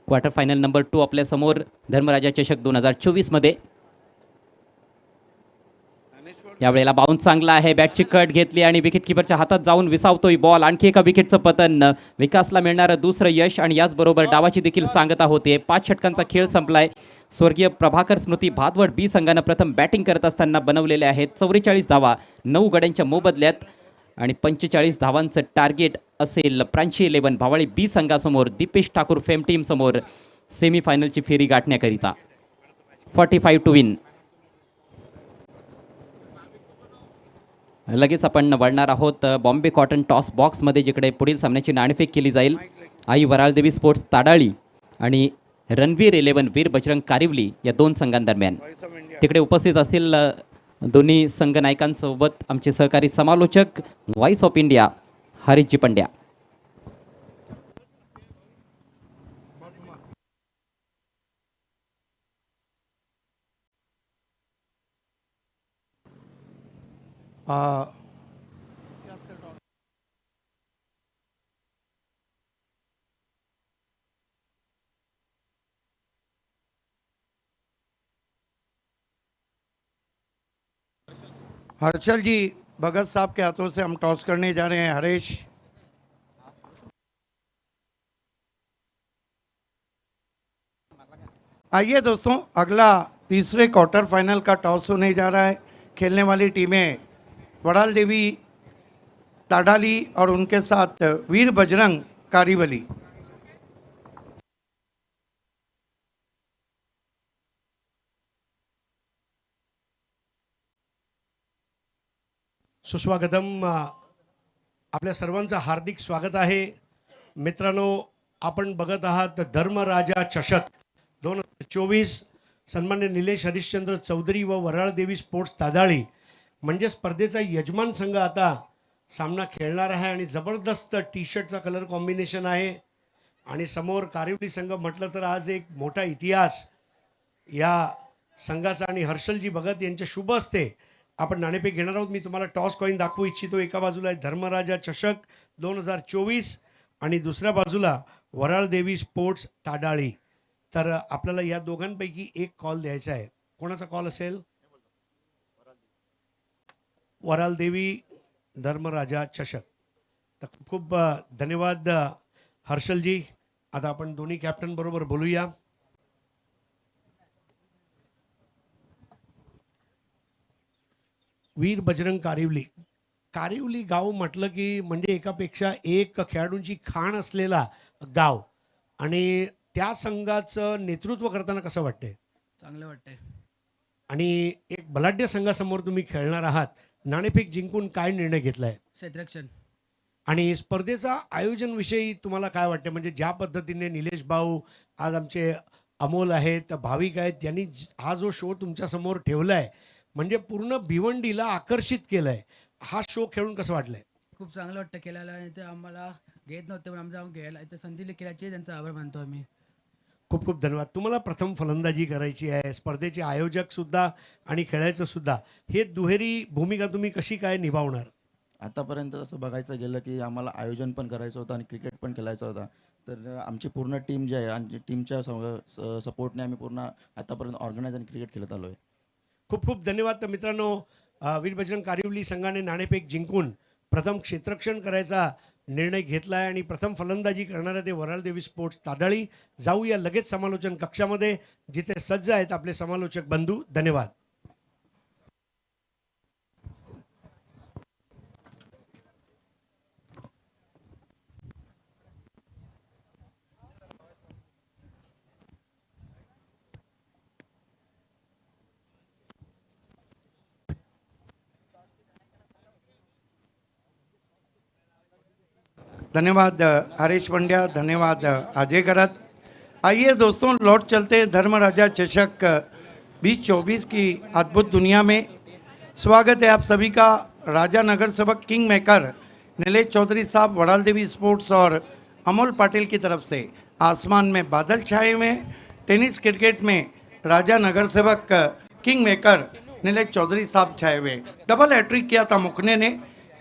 क्वार्टर फायनल नंबर 2 आपल्या समोर धर्मराजा चषक 2024 मध्ये. यावेळेला बाउन्स चांगला आहे. बॅटची कट घेतली आणि विकेट किपरच्या हातात जाऊन विसावतोय बॉल. आणखी एका विकेटचं पतन. विकासला मिळणारं दुसरं यश आणि याचबरोबर डावाची देखील सांगता होते. 5 षटकांचा खेळ संपलाय. स्वर्गीय प्रभाकर स्मृती भादवड बी संघानं प्रथम बॅटिंग करत असताना बनवलेले आहेत 44 धावा 9 गड्यांच्या मोबदल्यात आणि 45 धावांचं टार्गेट असेल प्रांची 11 भावाळी बी संघासमोर. दीपेश ठाकूर फेम टीम समोर सेमीफायनलची फेरी गाठण्याकरिता. 45 टू विन. लगेच आपण वळणार आहोत बॉम्बे कॉटन टॉस बॉक्समध्ये, जिकडे पुढील सामन्याची नाणेफेक केली जाईल. आई वराळदेवी स्पोर्ट्स ताडाळी आणि रणवीर 11 वीर बजरंग कारिवली या 2 संघांदरम्यान. तिकडे उपस्थित असतील दोन्ही संघ नायकांसोबत आमचे सहकारी समालोचक व्हॉइस ऑफ इंडिया हरीशजी पंड्या. आ, हर्षल जी भगत साहब के हाथों से हम टॉस करने जा रहे हैं। हरीश, आइए दोस्तों, अगला तीसरे क्वार्टर फाइनल का टॉस होने जा रहा है। खेलने वाली टीमें वड़ाल देवी ताडाली और उनके साथ वीर बजरंग कारीवली। सुस्वागतम. आपल्या सर्वांचं हार्दिक स्वागत आहे. मित्रांनो, आपण बघत आहात धर्मराजा चषक 2024. सन्मान्य निलेश हरिश्चंद्र चौधरी व वराळ देवी स्पोर्ट्स तादाळी म्हणजे स्पर्धेचा यजमान संघ आता सामना खेळणार आहे आणि जबरदस्त टी शर्टचा कलर कॉम्बिनेशन आहे. आणि समोर कारिवली संघ म्हटलं तर आज एक मोठा इतिहास या संघाचा आणि हर्षलजी भगत यांच्या शुभ हस्ते आपण नाणेफेक घेणार आहोत. मी तुम्हाला टॉस कॉईन दाखवू इच्छितो. एका बाजूला आहे धर्मराजा चषक 2024 आणि दुसऱ्या बाजूला वराळ देवी स्पोर्ट्स ताडाळी. तर आपल्याला या दोघांपैकी एक कॉल द्यायचा आहे. कोणाचा कॉल असेल? वराळ देवी धर्मराजा चषक. तर खूप खूप धन्यवाद हर्षलजी. आता आपण दोन्ही कॅप्टन बरोबर बोलूया. वीर बजरंग कारिवली. कारिवली गाव म्हटलं की म्हणजे एकापेक्षा एक खेळाडूंची खाण असलेला गाव आणि त्या संघाचं नेतृत्व करताना कसं वाटतंय? चांगलं वाटतंय. आणि एक बलाढ्य संघासमोर तुम्ही खेळणार आहात. नाणेफेक जिंकून काय निर्णय घेतलाय? क्षेत्ररक्षण. आणि स्पर्धेचा आयोजन विषयी तुम्हाला काय वाटतं? म्हणजे ज्या पद्धतीने निलेश भाऊ, आज आमचे अमोल आहेत, भाविक आहेत, त्यांनी हा जो शो तुमच्या समोर ठेवलाय म्हणजे पूर्ण भिवंडीला आकर्षित केलंय. हा शो खेळून कसं वाटलंय? खूप चांगलं वाटतं केल्याला. आणि ते आम्हाला घेत नव्हते पण आमच्या घ्यायला इथं संधी केल्याची त्यांचा आभार मानतो आम्ही. खूप खूप धन्यवाद. तुम्हाला प्रथम फलंदाजी करायची आहे. स्पर्धेचे आयोजक सुद्धा आणि खेळायचं सुद्धा, हे दुहेरी भूमिका तुम्ही कशी काय निभावणार? आतापर्यंत असं बघायचं गेलं की आम्हाला आयोजन पण करायचं होतं आणि क्रिकेट पण खेळायचा होता. तर आमची पूर्ण टीम जी आहे आणि टीमच्या सपोर्टने आम्ही पूर्ण आतापर्यंत ऑर्गनाईज आणि क्रिकेट खेळत आलो आहे. खूप खूप धन्यवाद. तर मित्रांनो, वीर बजरंग कारिवली संघाने नाणेफेक जिंकून प्रथम क्षेत्ररक्षण करायचा निर्णय घेतला आहे आणि प्रथम फलंदाजी करणारे ते वराळ देवी स्पोर्ट्स ताडाळी. जाऊया लगेच समालोचन कक्षामध्ये, जिथे सज्ज आहेत आपले समालोचक बंधू. धन्यवाद. धन्यवाद हरीश पंड्या, धन्यवाद अजय करत। आइए दोस्तों, लौट चलते हैं धर्मराजा चषक 2024 की अद्भुत दुनिया में। स्वागत है आप सभी का राजा नगर सेवक किंग मेकर नीलेश चौधरी साहब, वड़ाल देवी स्पोर्ट्स और अमोल पाटिल की तरफ से। आसमान में बादल छाए हुए हैं। टेनिस क्रिकेट में राजा नगर सेवक किंग मेकर नीलेश चौधरी साहब छाए हुए। डबल हैट्रिक किया था मुखने ने,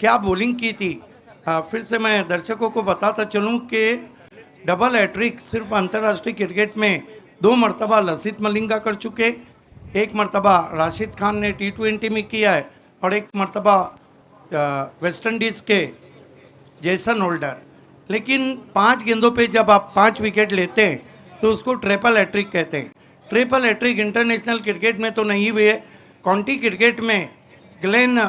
क्या बॉलिंग की थी। फिर से मैं दर्शकों को बताता चलूं कि डबल हैट्रिक सिर्फ अंतर्राष्ट्रीय क्रिकेट में 2 मरतबा लसित मलिंगा कर चुके, 1 मरतबा राशिद खान ने T20 में किया है और 1 मरतबा वेस्ट इंडीज़ के जेसन होल्डर। लेकिन 5 गेंदों पे जब आप 5 विकेट लेते हैं तो उसको ट्रिपल हैट्रिक कहते हैं। ट्रिपल हैट्रिक इंटरनेशनल क्रिकेट में तो नहीं हुई है, काउंटी क्रिकेट में ग्लेन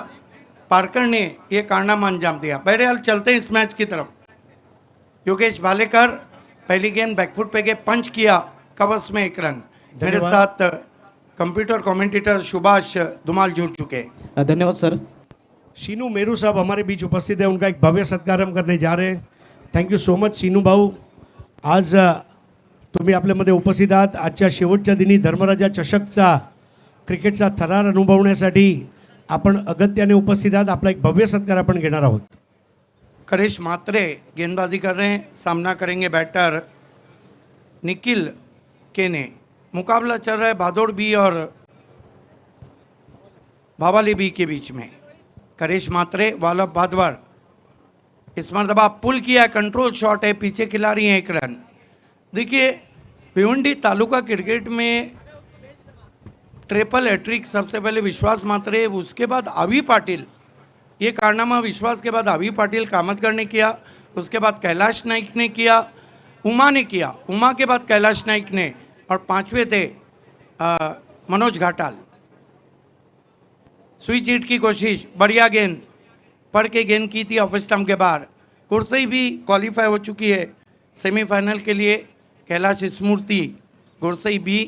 पार्कर ने ये कारनामा अंजाम दिया। बहरहाल चलते हैं इस मैच की तरफ। योगेश भालेकर पहली गेंद बैकफुट पे गए, पंच किया, कवच में 1 रन। मेरे साथ कंप्यूटर कमेंटेटर सुभाष धुमाल जुड़ चुके हैं। धन्यवाद सर। शीनू मेरू साहब हमारे बीच उपस्थित है, उनका एक भव्य सत्कार हम करने जा रहे हैं। Thank you so much Sheenu भाऊ, आज तुम्ही आपल्यामध्ये उपस्थित आहात। आजच्या शेवटच्या दिनी धर्मराजा चषकचा क्रिकेटचा थरार अनुभवण्यासाठी आपण अगत्याने उपस्थित आहात। आपला एक भव्य सत्कार आपण घेणार आहोत। करिश मात्रे गेंदबाजी कर रहे हैं, सामना करेंगे बैटर निखिल केने। मुकाबला चल रहा है भादोड़ बी और भावाली बी के बीच में। करिश मात्रे वालभ भादवर। इस मरतबा पुल किया, कंट्रोल शॉट है, पीछे खिलाड़ी हैं 1 रन। देखिए भिवंडी तालुका क्रिकेट में ट्रिपल हैट्रिक सबसे पहले विश्वास मात्रे, उसके बाद आवी पाटिल, ये कारनामा विश्वास के बाद आवी पाटिल कामतगढ़ ने किया, उसके बाद कैलाश नाइक ने किया, उमा ने किया, उमा के बाद कैलाश नाइक ने, और 5वें थे मनोज घाटाल। स्विच हिट की कोशिश, बढ़िया गेंद पढ़ के गेंद की थी ऑफ स्टंप के बाहर। गुरसई भी क्वालिफाई हो चुकी है सेमीफाइनल के लिए। कैलाश स्मृति गुरसई भी।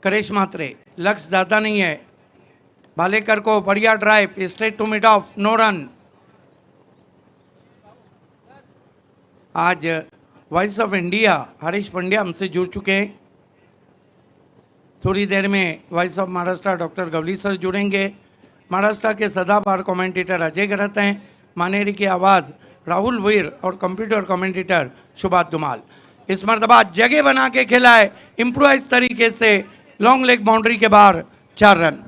करेश मात्रे, लक्ष्य ज़्यादा नहीं है, भालेकर को बढ़िया drive, straight to mid off, no run. आज voice of India Harish Pandya हमसे जुड़ चुके हैं। थोड़ी देर में voice of Maharashtra doctor Gawli sir जुड़ेंगे। महाराष्ट्र के सदाबहार कमेंटेटर अजय गरत हैं। मानेरी की आवाज़ राहुल वीर और कंप्यूटर कमेंटेटर सुभाष धुमाल। इस मरतबा जगह बना के खेला है इम्प्रोवाइज तरीके से, लॉन्ग लेग बाउंड्री के बाहर, 4 रन।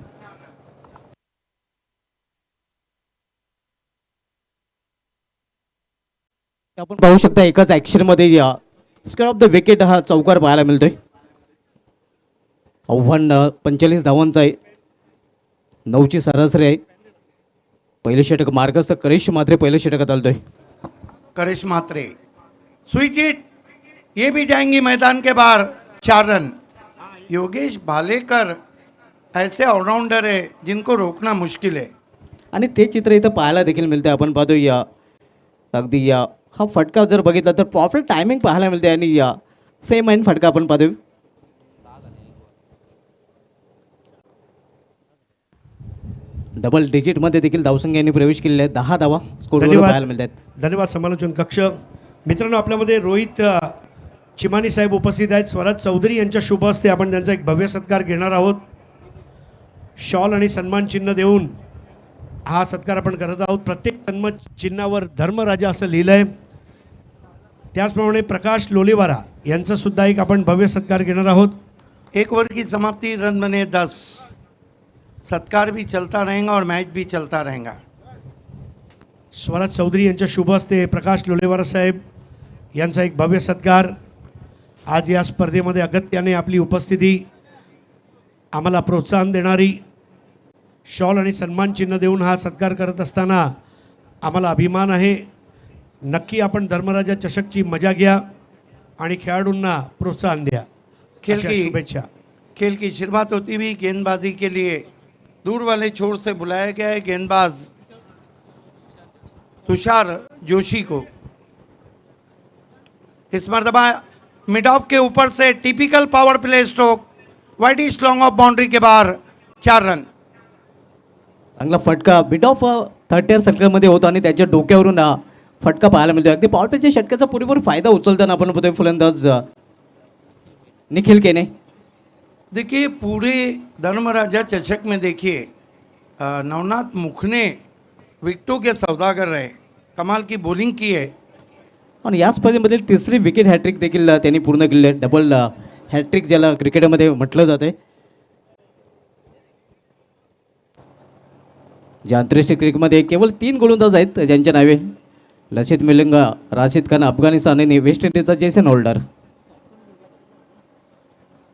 आपण पाहू शकता एकाच ॲक्शनमध्ये स्क्वेअर ऑफ द विकेट हा चौकार पाहायला मिळतोय। आव्हान 45 धावांचं आहे, 9ची सरासरी आहे। पहिले षटक मार्गस्थ करिश मात्रे पहिले षटकात आलतोय। करिश मात्रे स्विच हिट, ये भी जाएंगी मैदान के बाहर, 4 रन। योगेश भालेकर ऐसे ऑलराउंडर है जिनको रोकना मुश्किल है। आणि ते चित्र इथं पाहायला देखील मिळते। आपण पाहतोय अगदी हा फटका जर बघितला तर परफेक्ट टायमिंग पाहायला मिळते आणि फ्रेम एंड फटका आपण पाहतोय। डबल डिजिटमध्ये देखील धावसंख्येने प्रवेश केलेला आहे, 10 धावा स्कोर पाहायला मिळतात। धन्यवाद समालोचन कक्ष। मित्रांनो आपल्यामध्ये रोहित चिमानी साहेब उपस्थित आहेत। स्वराज चौधरी यांच्या शुभ हस्ते आपण त्यांचा एक भव्य सत्कार घेणार आहोत। शॉल आणि सन्मान चिन्ह देऊन हा सत्कार आपण करत आहोत। प्रत्येक सन्मान चिन्हावर धर्मराजा असं लिहिलं आहे। त्याचप्रमाणे प्रकाश लोलेवारा यांचा सुद्धा एक आपण भव्य सत्कार घेणार आहोत। 1 ओवर की समाप्ति, रन बने 10। सत्कार भी चलता रहेगा और मैच भी चलता रहेगा। स्वराज चौधरी यांच्या शुभ हस्ते प्रकाश लोलेवारा साहेब यांचा एक भव्य सत्कार। आज या स्पर्धेमध्ये अगत्याने आपली उपस्थिती आम्हाला प्रोत्साहन देणारी, शॉल आणि सन्मान चिन्ह देऊन हा सत्कार करत असताना आम्हाला अभिमान आहे। नक्की आपण धर्मराजा चषकची मजा घ्या आणि खेळाडूंना प्रोत्साहन द्या। अशा शुभेच्छा। खेल की शुरुआत होती हुई गेंदबाजी के लिए दूर वाले छोर से बुलाया गया है गेंदबाज तुषार जोशी को। इस मरतबा मिड ऑफ के ऊपर से typical power play stroke, widish long off boundary के बाहर, 4 रन। चांगला फटका बिट ऑफ 30 सर्कलमध्ये होता आणि त्याच्या डोक्यावरून फटका पाहायला मिळतो। अगदी पॉवर प्लेच्या षटकाचा पुरेपूर फायदा उचलताना आपण बघतोय फलंदाज निखिल केने। देखिए पूरे धर्मराजा चषक में देखिए नवनाथ मुख ने विकेटों के सौदागर रहे, कमाल की बॉलिंग की है। आणि या स्पर्धेमधील तिसरी विकेट हॅट्रिक देखील त्यांनी पूर्ण केली आहे। डबल हॅट्रिक ज्याला क्रिकेटमध्ये म्हटलं जाते। ज्या आंतरराष्ट्रीय क्रिकेटमध्ये केवळ 3 गोलंदाज आहेत ज्यांच्या नावे लसित मलिंगा, राशिद खान अफगाणिस्तान आणि वेस्ट इंडिजचा Jason Holder.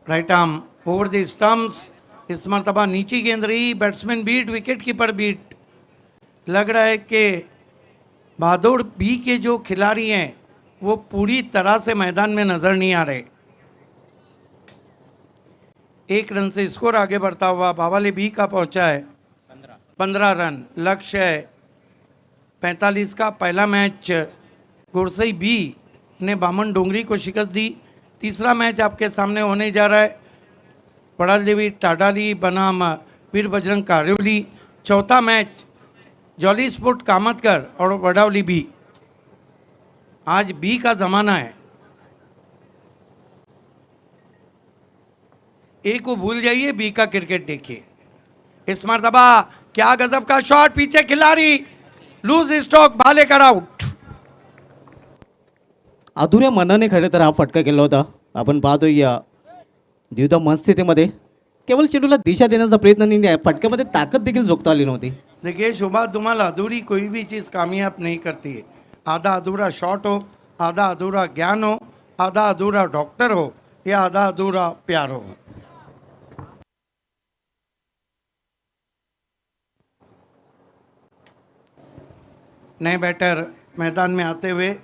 Right arm over the stumps. इस मरतबा नीची गेंद रही, batsman beat, wicket keeper beat. लग रहा है कि भादौड़ बी के जो खिलाड़ी हैं वो पूरी तरह से मैदान में नज़र नहीं आ रहे। 1 रन से स्कोर आगे बढ़ता हुआ भावाले बी का पहुंचा है 15 रन। लक्ष्य है 45 का। पहला मैच गुरसई बी ने बामन डोंगरी को शिकस्त दी। तीसरा मैच आपके सामने होने जा रहा है पड़ाल देवी टाडाली बनाम वीर बजरंग कारिवली। चौथा मैच जॉली स्पोर्ट कामतकर और वडावली बी। आज बी का ज़माना है। ए को भूल जाइए, बी का क्रिकेट देखिए। इस मरतबा क्या गजब का शॉट, पीछे खिलाड़ी, लूज स्ट्रोक, भालेकर आउट। अधुऱ्या मनाने खरे तर हा फटका केला होता। आपण पाहतोय द्विधा मनस्थितीमध्ये केवळ चेंडूला दिशा देण्याचा प्रयत्न नाही, फटक्यामध्ये ताकद देखील जोखता आली नव्हती. देखिए शुभा धुमाल अधूरी कोई भी चीज़ कामयाब नहीं करती है. आधा अधूरा शॉट हो, आधा अधूरा ज्ञान हो, आधा अधूरा डॉक्टर हो या आधा अधूरा प्यार हो. नए बैटर मैदान में आते हुए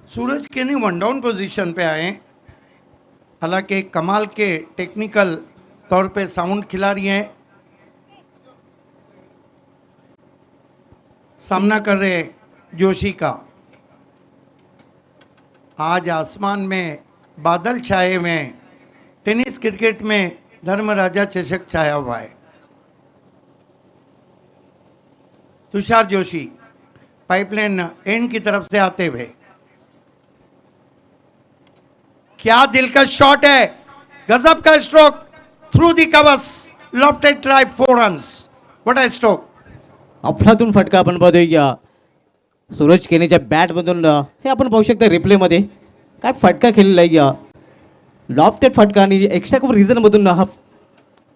सूरज केनी वन डाउन पोजीशन पे आए. हालांकि कमाल के टेक्निकल तौर पे साउंड खिलाड़ी हैं. सामना कर रहे जोशी का. आज आसमान में बादल छाए हुए हैं. टेनिस क्रिकेट में धर्मराजा चषक छाया हुआ है. तुषार जोशी पाइपलाइन एंड की तरफ से आते हुए. क्या दिलकश शॉट है, गजब का stroke through the covers, lofted drive 4 runs. What a stroke. अफलातून फटका आपण पाहतोय या सूरज केनेच्या बॅटमधून. हे आपण पाहू शकता रिप्लेमध्ये काय फटका खेळलेला आहे या लॉफ्टेड फटका आणि एक्स्ट्रा कव्हर रिझनमधून हा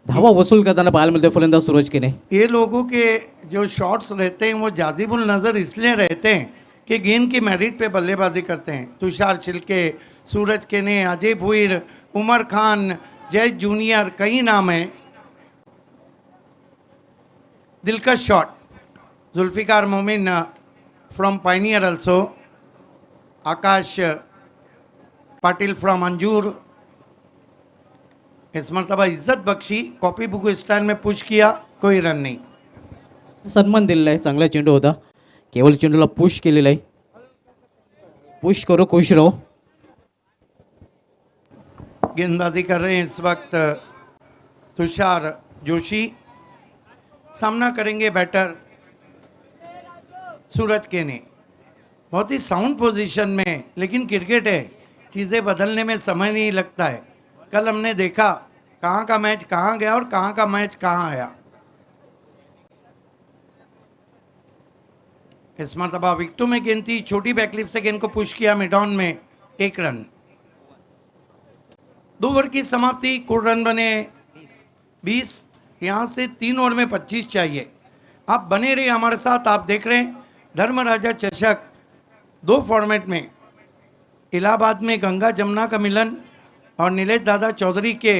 धावा वसूल करताना पाहायला मिळतोय फलंदाज सूरज केने. ये लोगों के जो शॉट्स रहते हैं वो जाजिबुल नज़र इसलिए रहते हैं कि गेंद की मेरिट पे बल्लेबाजी करते हैं. तुषार छिलके, सूरज केने, अजय भुईर, उमर खान, जय जूनियर, कई नाम हैं. दिलकश shot. Zulfikar Momin from pioneer also. Akash Patil from Anjur. इस मरतबा इज्जत बख्शी कॉपी बुक स्टाइल में पुश किया, कोई रन नहीं. सन्मान दिलेला आहे, चांगला चेंडू होता, केवळ चेंडूला पुश केलेला आहे. पुश करो खुश रहो. गेंदबाजी कर रहे हैं इस वक्त तुषार जोशी. सामना करेंगे बैटर सूरज केने. बहुत ही साउंड पोजीशन में, लेकिन क्रिकेट है, चीज़ें बदलने में समय नहीं लगता है. कल हमने देखा कहाँ का मैच कहाँ गया और कहाँ का मैच कहाँ आया. इस मरतबा विकेटों में गेंद थी, छोटी बैकलिप से गेंद को पुश किया मिड ऑन में, 1 रन. 2 ओवर की समाप्ति, कुल रन बने 20. यहाँ से 3 ओवर में 25 चाहिए. आप बने रहिए हमारे साथ. आप देख रहे हैं धर्मराजा चषक 2 फॉर्मेट में. इलाहाबाद में गंगा जमुना का मिलन और नीलेश दादा चौधरी के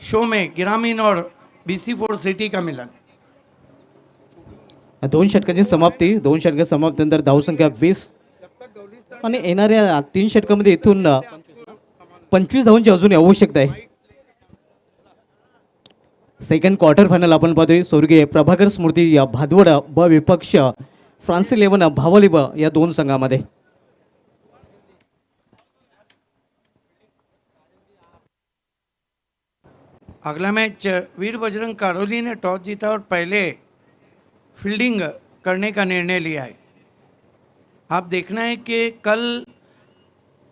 शो में ग्रामीण और BC4 सिटी का मिलन. 2 षटकांची समाप्ती. 2 षटक समाप्तीनंतर धावसंख्या 20 आणि येणाऱ्या 3 षटकामध्ये इथून 25 धावांची अजून आवश्यकता आहे. सेकंड क्वार्टर फायनल आपण पाहतोय. स्वर्गीय प्रभाकर स्मृती या भादवड ब विपक्ष फ्रान्स 11 भावली ब या 2 संघामध्ये. अगला मैच वीर बजरंग कारोली ने टॉस जीता और पहले फील्डिंग करने का निर्णय लिया है. आप देखना है कि कल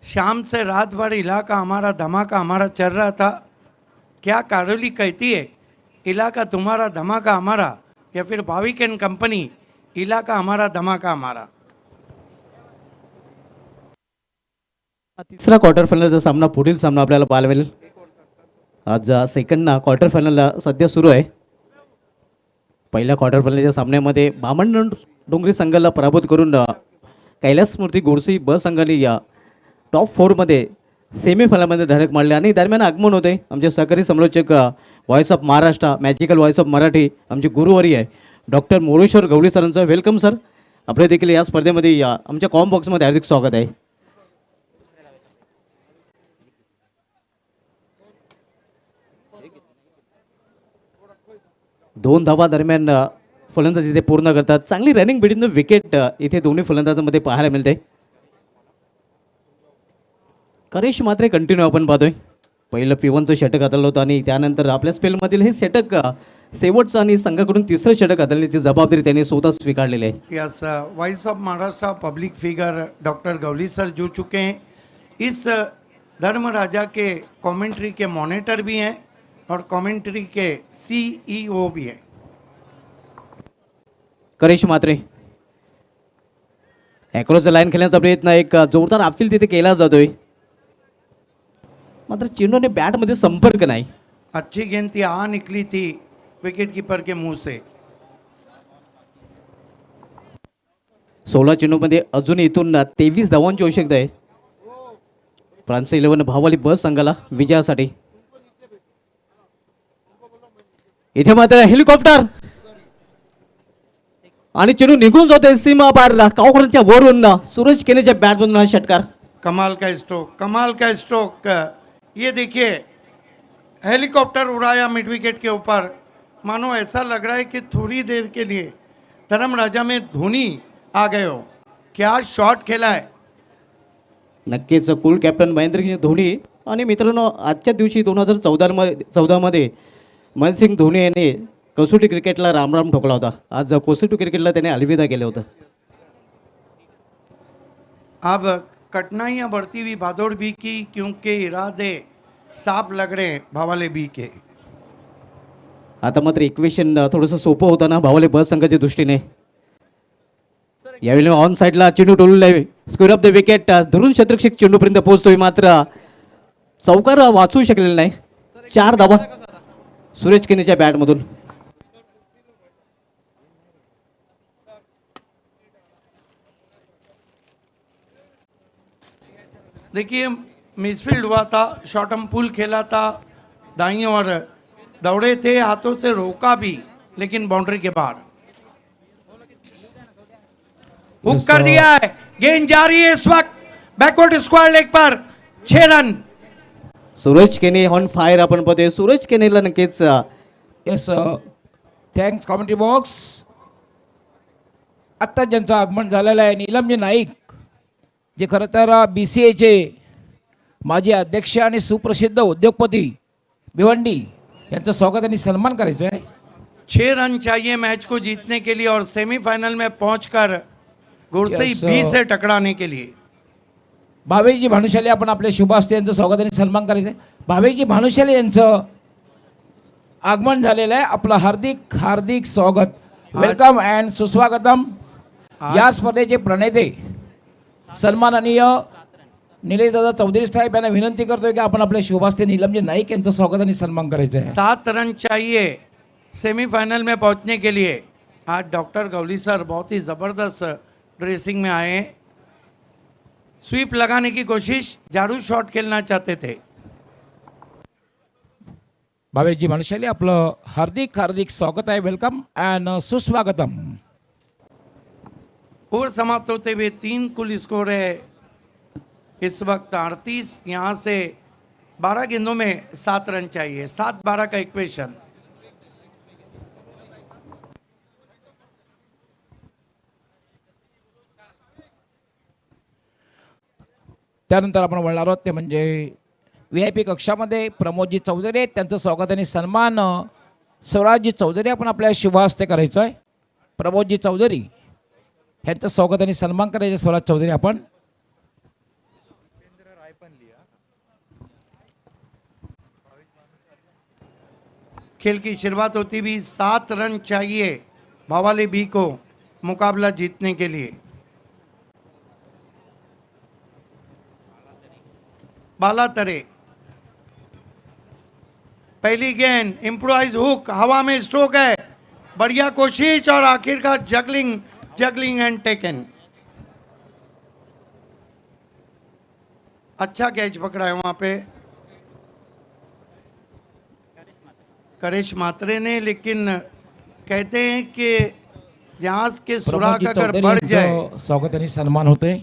शाम से रात भर इलाका हमारा धमाका हमारा चल रहा था. क्या कारोली कहती है इलाका तुम्हारा धमाका हमारा, या फिर भाविक एंड कंपनी इलाका हमारा धमाका हमारा. तिसरा क्वार्टर फायनलचा सामना, पुढील सामना आपल्याला पाहायला मिळेल. आज सेकंड क्वार्टर फायनल सध्या सुरू आहे. पहिल्या क्वार्टर फायनलच्या सामन्यामध्ये बामण डोंगरी संघाला पराभूत करून कैलास स्मृती गोडसी ब संघाने या टॉप 4मध्ये सेमीफायनलमध्ये धडक मारली. आणि दरम्यान आगमन होते आमचे सहकारी समालोचक, voice of Maharashtra, magical voice of Marathi, आमचे गुरुवारी आहे डॉक्टर मोरेश्वर गवळी सरांचं. Welcome sir. आपले देखील या स्पर्धेमध्ये या आमच्या कॉम बॉक्समध्ये हार्दिक स्वागत आहे. दोन धावा दरम्यान फलंदाज इथे पूर्ण करतात. चांगली रनिंग बिटवीन द विकेट इथे दोन्ही फलंदाजांमध्ये पाहायला मिळते. करेश मात्र कंटिन्यू आपण पाहतोय. पहिलं P1चं षटक हाताळलं होतं आणि त्यानंतर आपल्या स्पेलमधील हे षटक शेवटचं आणि संघाकडून तिसरं षटक हाताळण्याची जबाबदारी त्यांनी स्वतः स्वीकारलेली आहे. Yes, voice of Maharashtra public figure doctor Gawli sir जुड़ चुके हैं. इस धर्मराजा के कमेंट्री के मॉनिटर भी हैं और कमेंट्री के CEO भी हैं. करेश मात्रे अॅक्रॉसचा लाईन खेळण्याचा प्रयत्न, एक जोरदार अपील तिथे केला जातोय. मात्र चेंडूने बॅटमध्ये संपर्क नाही. अच्छी गेंद थी, आ निकली थी विकेट कीपर के मुंह से. 16 चेंडूमध्ये अजून इथून 23 धावांची आवश्यकता आहे फ्रान्स 11 भावली बस संघाला विजयासाठी. इथे मात्र हेलिकॉप्टर आणि चेंडू निघून जातोय सीमा पार कावकरांच्या वरून. सूरज केनेच्या बॅटमधून हा षटकार. कमाल का स्ट्रोक, कमाल का स्ट्रोक. ये देखिए हेलीकॉप्टर उड़ाया मिड विकेट के ऊपर. मानो ऐसा लग रहा है कि थोड़ी देर के लिए धर्म राजा में धोनी आ गए हो. क्या शॉट खेला है. नक्कीच कूल कॅप्टन महेंद्रसिंग धोनी. आणि मित्रांनो आजच्या दिवशी 2014 मध्ये महेंद्रसिंग धोनी यांनी कसोटी क्रिकेटला रामराम ठोकला होता. आज कसोटी क्रिकेटला त्याने अलविदा केलं होतं. अब कठिनाइयाँ बढ़ती हुई भादौड़ बी की, क्योंकि इरादे साफ लग रहे हैं भावाले बी के. आता मात्र इक्वेशन थोडंसं सोपं होतं ना भावले बस संघाच्या दृष्टीने. यावेळी ऑन साईडला चेंडू टोललेला आहे. स्क्वेअर ऑफ द विकेट धरून शतरक्षक चेंडूपर्यंत पोहोचतोय मात्र चौकार वाचू शकलेला नाही. 4 धावा सूरज केनेच्या बॅटमधून. देखिए मिसफील्ड हुआ था, शॉर्टम पुल खेला था, दाईं और दौड़े थे, हाथों से रोका भी लेकिन बाउंड्री के बाहर. हुक कर दिया है. गेंद जारी है इस वक्त बैकवर्ड स्क्वायर लेग पर. 6 रन. सूरज केने ऑन फायर आपण पाहतोय. सूरज केनेला नक्कीच येस थँक्स कॉमेंट्री बॉक्स. आत्ता ज्यांचं आगमन झालेलं आहे नीलमजी नाईक, जे खरं तर BCAचे माजी अध्यक्ष आणि सुप्रसिद्ध उद्योगपती भिवंडी यांचं स्वागत आणि सन्मान करायचं आहे. 6 रन चाहिए मैच को जीतने के लिए और सेमीफाइनल में पहुंचकर गुरसई Yes, बी से टकराने के लिए. भावेशजी भानुशाली आपण आपल्या शुभ हस्ते यांचं स्वागत आणि सन्मान करायचं आहे. भावेशजी भानुशाली यांचं आगमन झालेलं आहे. आपलं हार्दिक हार्दिक स्वागत, वेलकम अँड सुस्वागतम. या स्पर्धेचे प्रणेते सन्माननीय निलेशदादा चौधरी साहेब यांना विनंती करतोय की आपण आपल्या शुभास्ते नीलमजी नाईक यांचं स्वागत आणि सन्मान करायचं आहे. 7 रन चाहिए सेमीफाइनल में पहुंचने के लिए. आज डॉक्टर गौली सर बहुत ही ज़बरदस्त ड्रेसिंग में आए हैं. स्वीप लगाने की कोशिश, झाड़ू शॉट खेलना चाहते थे. भावेशजी भानुशाली आपलं हार्दिक हार्दिक स्वागत आहे, वेलकम अँड सुस्वागतम. ओवर समाप्त होते हुए 3 कुल स्कोर है इस वक्त 38. यहाँ से 12 गेंदों में 7 रन चाहिए. 7-12 का इक्वेशन. त्यानंतर आपण वळणार आहोत ते म्हणजे VIP कक्षामध्ये प्रमोदजी चौधरी आहेत, त्यांचं स्वागत आणि सन्मान स्वराजजी चौधरी आपण आपल्या शुभ हस्ते करायचं आहे. प्रमोदजी चौधरी यांचं स्वागत आणि सन्मान करायचं. स्वराज चौधरी आपण खेल की शुरुआत होती भी 7 रन चाहिए भावाले बी को मुकाबला जीतने के लिए. बाला तरे पहली गेंद, इम्प्रोवाइज हुक, हवा में स्ट्रोक है, बढ़िया कोशिश और आखिरकार जगलिंग एंड टेकन. अच्छा कैच पकड़ा है वहां पे करेश मात्रे ने, लेकिन कहते हैं कि जहाज के सुराख प्रमोदजी अगर चौधरी बढ़ जाए यांचं स्वागत आणि सन्मान होते.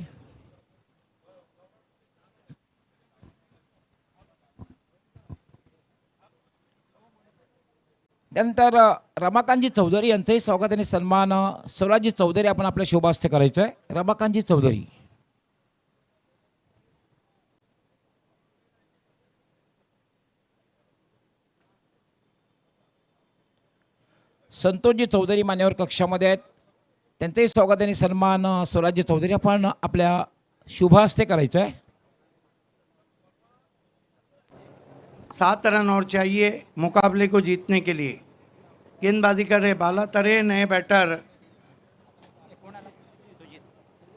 त्यानंतर रमाकांतजी चौधरी यांचंही स्वागत आणि सन्मान स्वराजजी चौधरी आपण आपल्या शुभ हस्ते करायचं आहे. रमाकांतजी चौधरी संतोषजी चौधरी मान्यवर कक्षामध्ये आहेत, त्यांचंही स्वागत आणि सन्मान स्वराजजी चौधरी आपण आपल्या शुभ हस्ते करायचं आहे. 7 रन और चाहिए मुकाबले को जीतने के लिए. गेंदबाजी कर रहे बाला तरे, नए बैटर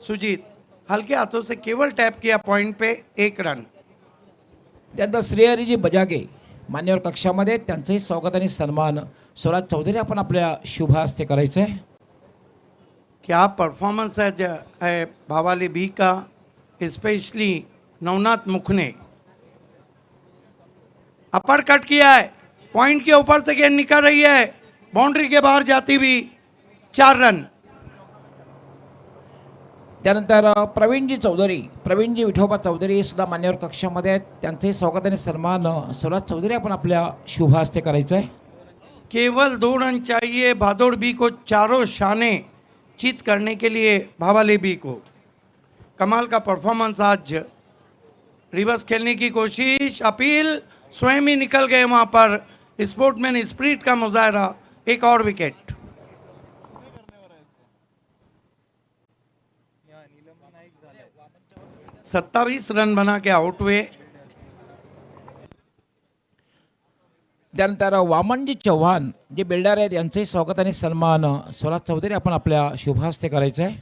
सुजीत हल्के हाथों से केवल टैप किया पॉइंट पे. 1 रन. त्यानंतर श्रेयरीजी बजागे मान्यवर कक्षामध्ये त्यांचंही स्वागत आणि सन्मान स्वराज चौधरी आपण आपल्या शुभ हस्ते करायचं आहे. क्या परफॉर्मेंस है भावाली बी का, स्पेशली नवनाथ मुख ने अपर कट किया है, पॉइंट के ऊपर से गेंद निकल रही है, बाउंड्री के बाहर जाती हुई 4 रन. त्यानंतर प्रवीणजी विठोबा चौधरी सुद्धा मान्यवर कक्षामध्ये आहेत. त्यांचंही स्वागत आणि सन्मान स्वराज चौधरी आपण आपल्या शुभ हस्ते करायचं आहे. केवल 2 रन चाहिए भादोड़ बी को चारों शाने चित करने के लिए भावाली बी को. कमाल का परफॉर्मेंस आज, रिवर्स खेलने की कोशिश, अपील, स्वयं ही निकल गए वहाँ पर. स्पोर्टमैन स्पिरिट का मुजाहरा, एक और विकेट. सत्ताईस रन बना के आउट हुए. त्यानंतर वामनजी चव्हाण जे बिल्डर आहेत यांचंही स्वागत आणि सन्मान स्वराज चौधरी आपण आपल्या शुभ हस्ते करायचं आहे.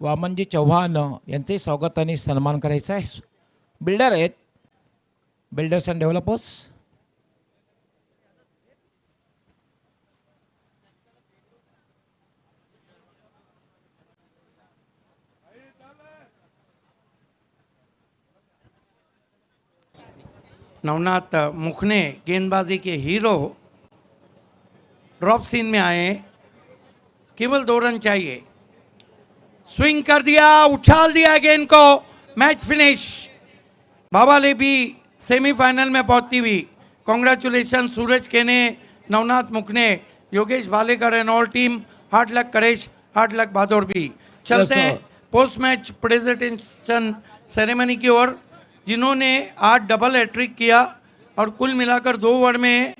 वामनजी चव्हाण यांचंही स्वागत आणि सन्मान करायचं आहे. बिल्डर आहेत, बिल्डर्स अँड डेव्हलपर्स. नवनाथ मुखने गेंदबाजी के हीरो ड्रॉप सीन में आए. केवल 2 रन चाहिए. स्विंग कर दिया, उछाल दिया गेंद को, match finish. Bhavali B semifinal में पहुंचती हुई. Congratulation Suraj Kene, Navnath Mukhne, Yogesh Bhalekar and all team. Hard luck Karesh, hard luck Bhadod B. चलते हैं पोस्ट मैच प्रेजेंटेशन सेरेमनी की ओर, जिन्होंने आज डबल हैट्रिक किया और कुल मिलाकर 2 ओवर में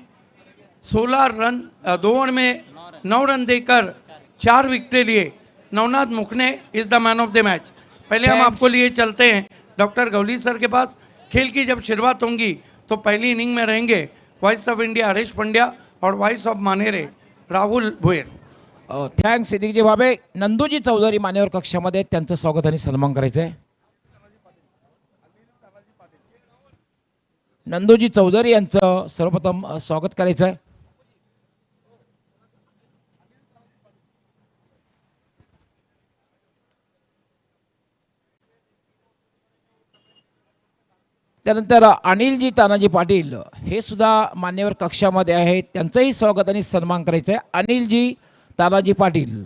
16 रन, 2 ओवर में 9 रन देकर 4 विकेटें लिए. Navnath Mukhne is the man of the match. पहले हम आपको लिए चलते हैं डॉक्टर गवली सर के पास. खेल की जब शुरुआत होंगी तो पहली इनिंग में रहेंगे voice of India Harish Pandya और voice of Manere Rahul भुयर. Thanks सिद्दीकजी बाबे. नंदूजी चौधरी मान्यवर कक्षामध्ये आहेत, त्यांचं स्वागत आणि सन्मान करायचं आहे. नंदूजी चौधरी यांचं सर्वप्रथम स्वागत करायचं आहे. त्यानंतर अनिलजी तानाजी पाटील हे सुद्धा मान्यवर कक्षामध्ये आहेत, त्यांचंही स्वागत आणि सन्मान करायचं आहे. अनिलजी तानाजी पाटील.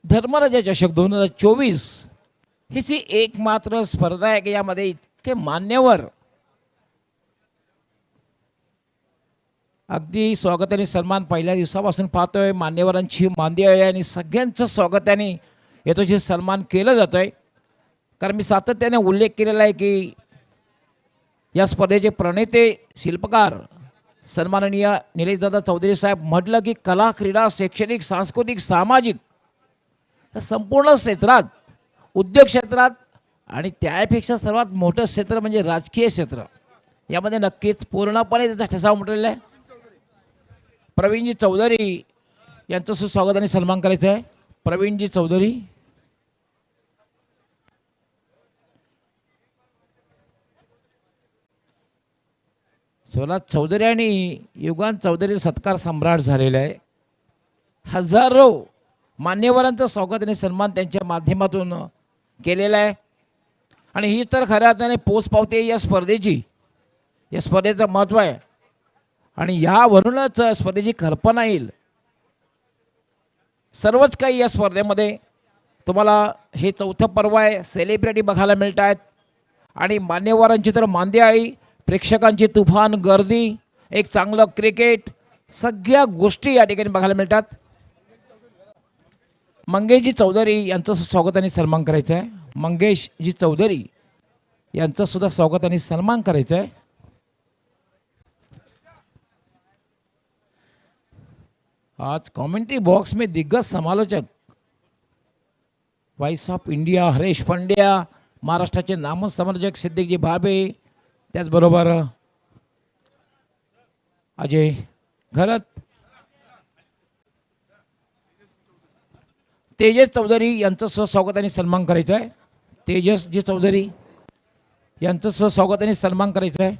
धर्मराजा चषक 2024 ही एकमात्र स्पर्धा आहे की यामध्ये इतके मान्यवर अगदी स्वागत आणि सन्मान पहिल्या दिवसापासून पाहतोय. मान्यवरांची मांदी आहे आणि सगळ्यांचं स्वागताने येतोशी सन्मान केलं जातोय. कारण मी सातत्याने उल्लेख केलेला आहे की या स्पर्धेचे प्रणेते शिल्पकार सन्माननीय निलेशदादा चौधरी साहेब म्हटलं की कला, क्रीडा, शैक्षणिक, सांस्कृतिक, सामाजिक संपूर्ण क्षेत्रात, उद्योग क्षेत्रात आणि त्यापेक्षा सर्वात मोठं क्षेत्र म्हणजे राजकीय क्षेत्र, यामध्ये नक्कीच पूर्णपणे त्याचा ठसा उमटलेला आहे. प्रवीणजी चौधरी यांचं सुस्वागत आणि सन्मान करायचं आहे. प्रवीणजी चौधरी. स्वराज चौधरी आणि युगान चौधरी सत्कार सम्राट झालेला आहे. हजारो मान्यवरांचं स्वागत आणि सन्मान त्यांच्या माध्यमातून केलेला आहे. आणि हीच तर खऱ्या अर्थाने पोचपावती या स्पर्धेची, या स्पर्धेचं महत्त्व आहे. आणि यावरूनच स्पर्धेची कल्पना येईल. सर्वच काही या स्पर्धेमध्ये तुम्हाला हे चौथं पर्व आहे, सेलिब्रिटी बघायला मिळत आहेत. आणि मान्यवरांची तर मांदियाळी, प्रेक्षकांची तुफान गर्दी, एक चांगलं क्रिकेट, सगळ्या गोष्टी या ठिकाणी बघायला मिळतात. मंगेशजी चौधरी यांचं स्वागत आणि सन्मान करायचं आहे. मंगेशजी चौधरी यांचं सुद्धा स्वागत आणि सन्मान करायचं आहे. आज कमेंट्री बॉक्स में दिग्गज समालोचक voice of India Haresh Pandya, महाराष्ट्राचे नामसमालोचक सिद्दीकजी भाबे, त्याचबरोबर अजय घरत, तेजस चौधरी यांचं स्वागत आणि सन्मान करायचं आहे. तेजस जी चौधरी यांचं स्वागत आणि सन्मान करायचं आहे.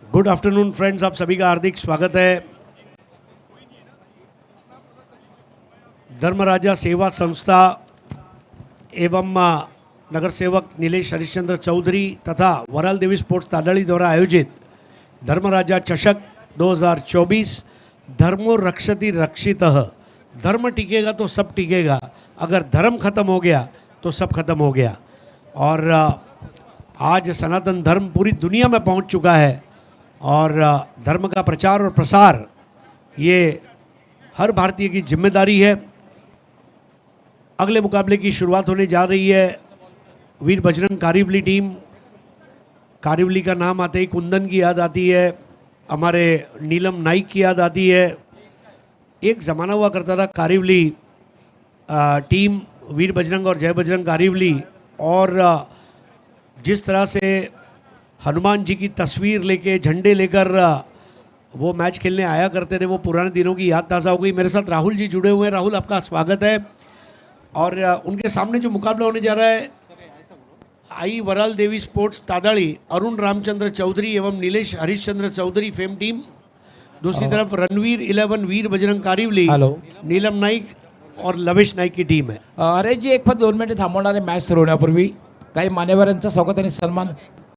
गुड आफ्टरनून फ्रेंड्स, आप सभी का हार्दिक स्वागत है. धर्मराजा सेवा संस्था एवं नगर सेवक नीलेश हरिश्चंद्र चौधरी तथा वराल देवी स्पोर्ट्स तादड़ी द्वारा आयोजित धर्मराजा चषक 2024 धर्मो रक्षति रक्षितः. धर्म टिकेगा तो सब टिकेगा, अगर धर्म खत्म हो गया तो सब खत्म हो गया. और आज सनातन धर्म पूरी दुनिया में पहुंच चुका है और धर्म का प्रचार और प्रसार ये हर भारतीय की जिम्मेदारी है. अगले मुकाबले की शुरुआत होने जा रही है. वीर बजरंग कारिवली टीम, कारिवली का नाम आते ही कुंदन की याद आती है, हमारे नीलम नाइक की याद आती है. एक ज़माना हुआ करता था कारिवली टीम वीर बजरंग और जय बजरंग कारिवली, और जिस तरह से हनुमान जी की तस्वीर लेके झंडे लेकर वो मैच खेलने आया करते थे, वो पुराने दिनों की याद ताज़ा हो गई. मेरे साथ राहुल जी जुड़े हुए हैं. राहुल, आपका स्वागत है. और उनके सामने जो मुकाबला होने जा रहा है, आई वराल देवी स्पोर्ट्स तादड़ी अरुण रामचंद्र चौधरी एवं नीलेश हरिश्चंद्र चौधरी फेम टीम, दूसरी तरफ रणवीर 11 वीर बजरंग कारिवली, हॅलो. नीलम नाईक और लवेश नाईक की टीम है. अरे जी, एक फक्त 2 मिनिटे थांबवणारे मॅच सुरू होण्यापूर्वी काही मान्यवरांचं स्वागत आणि सन्मान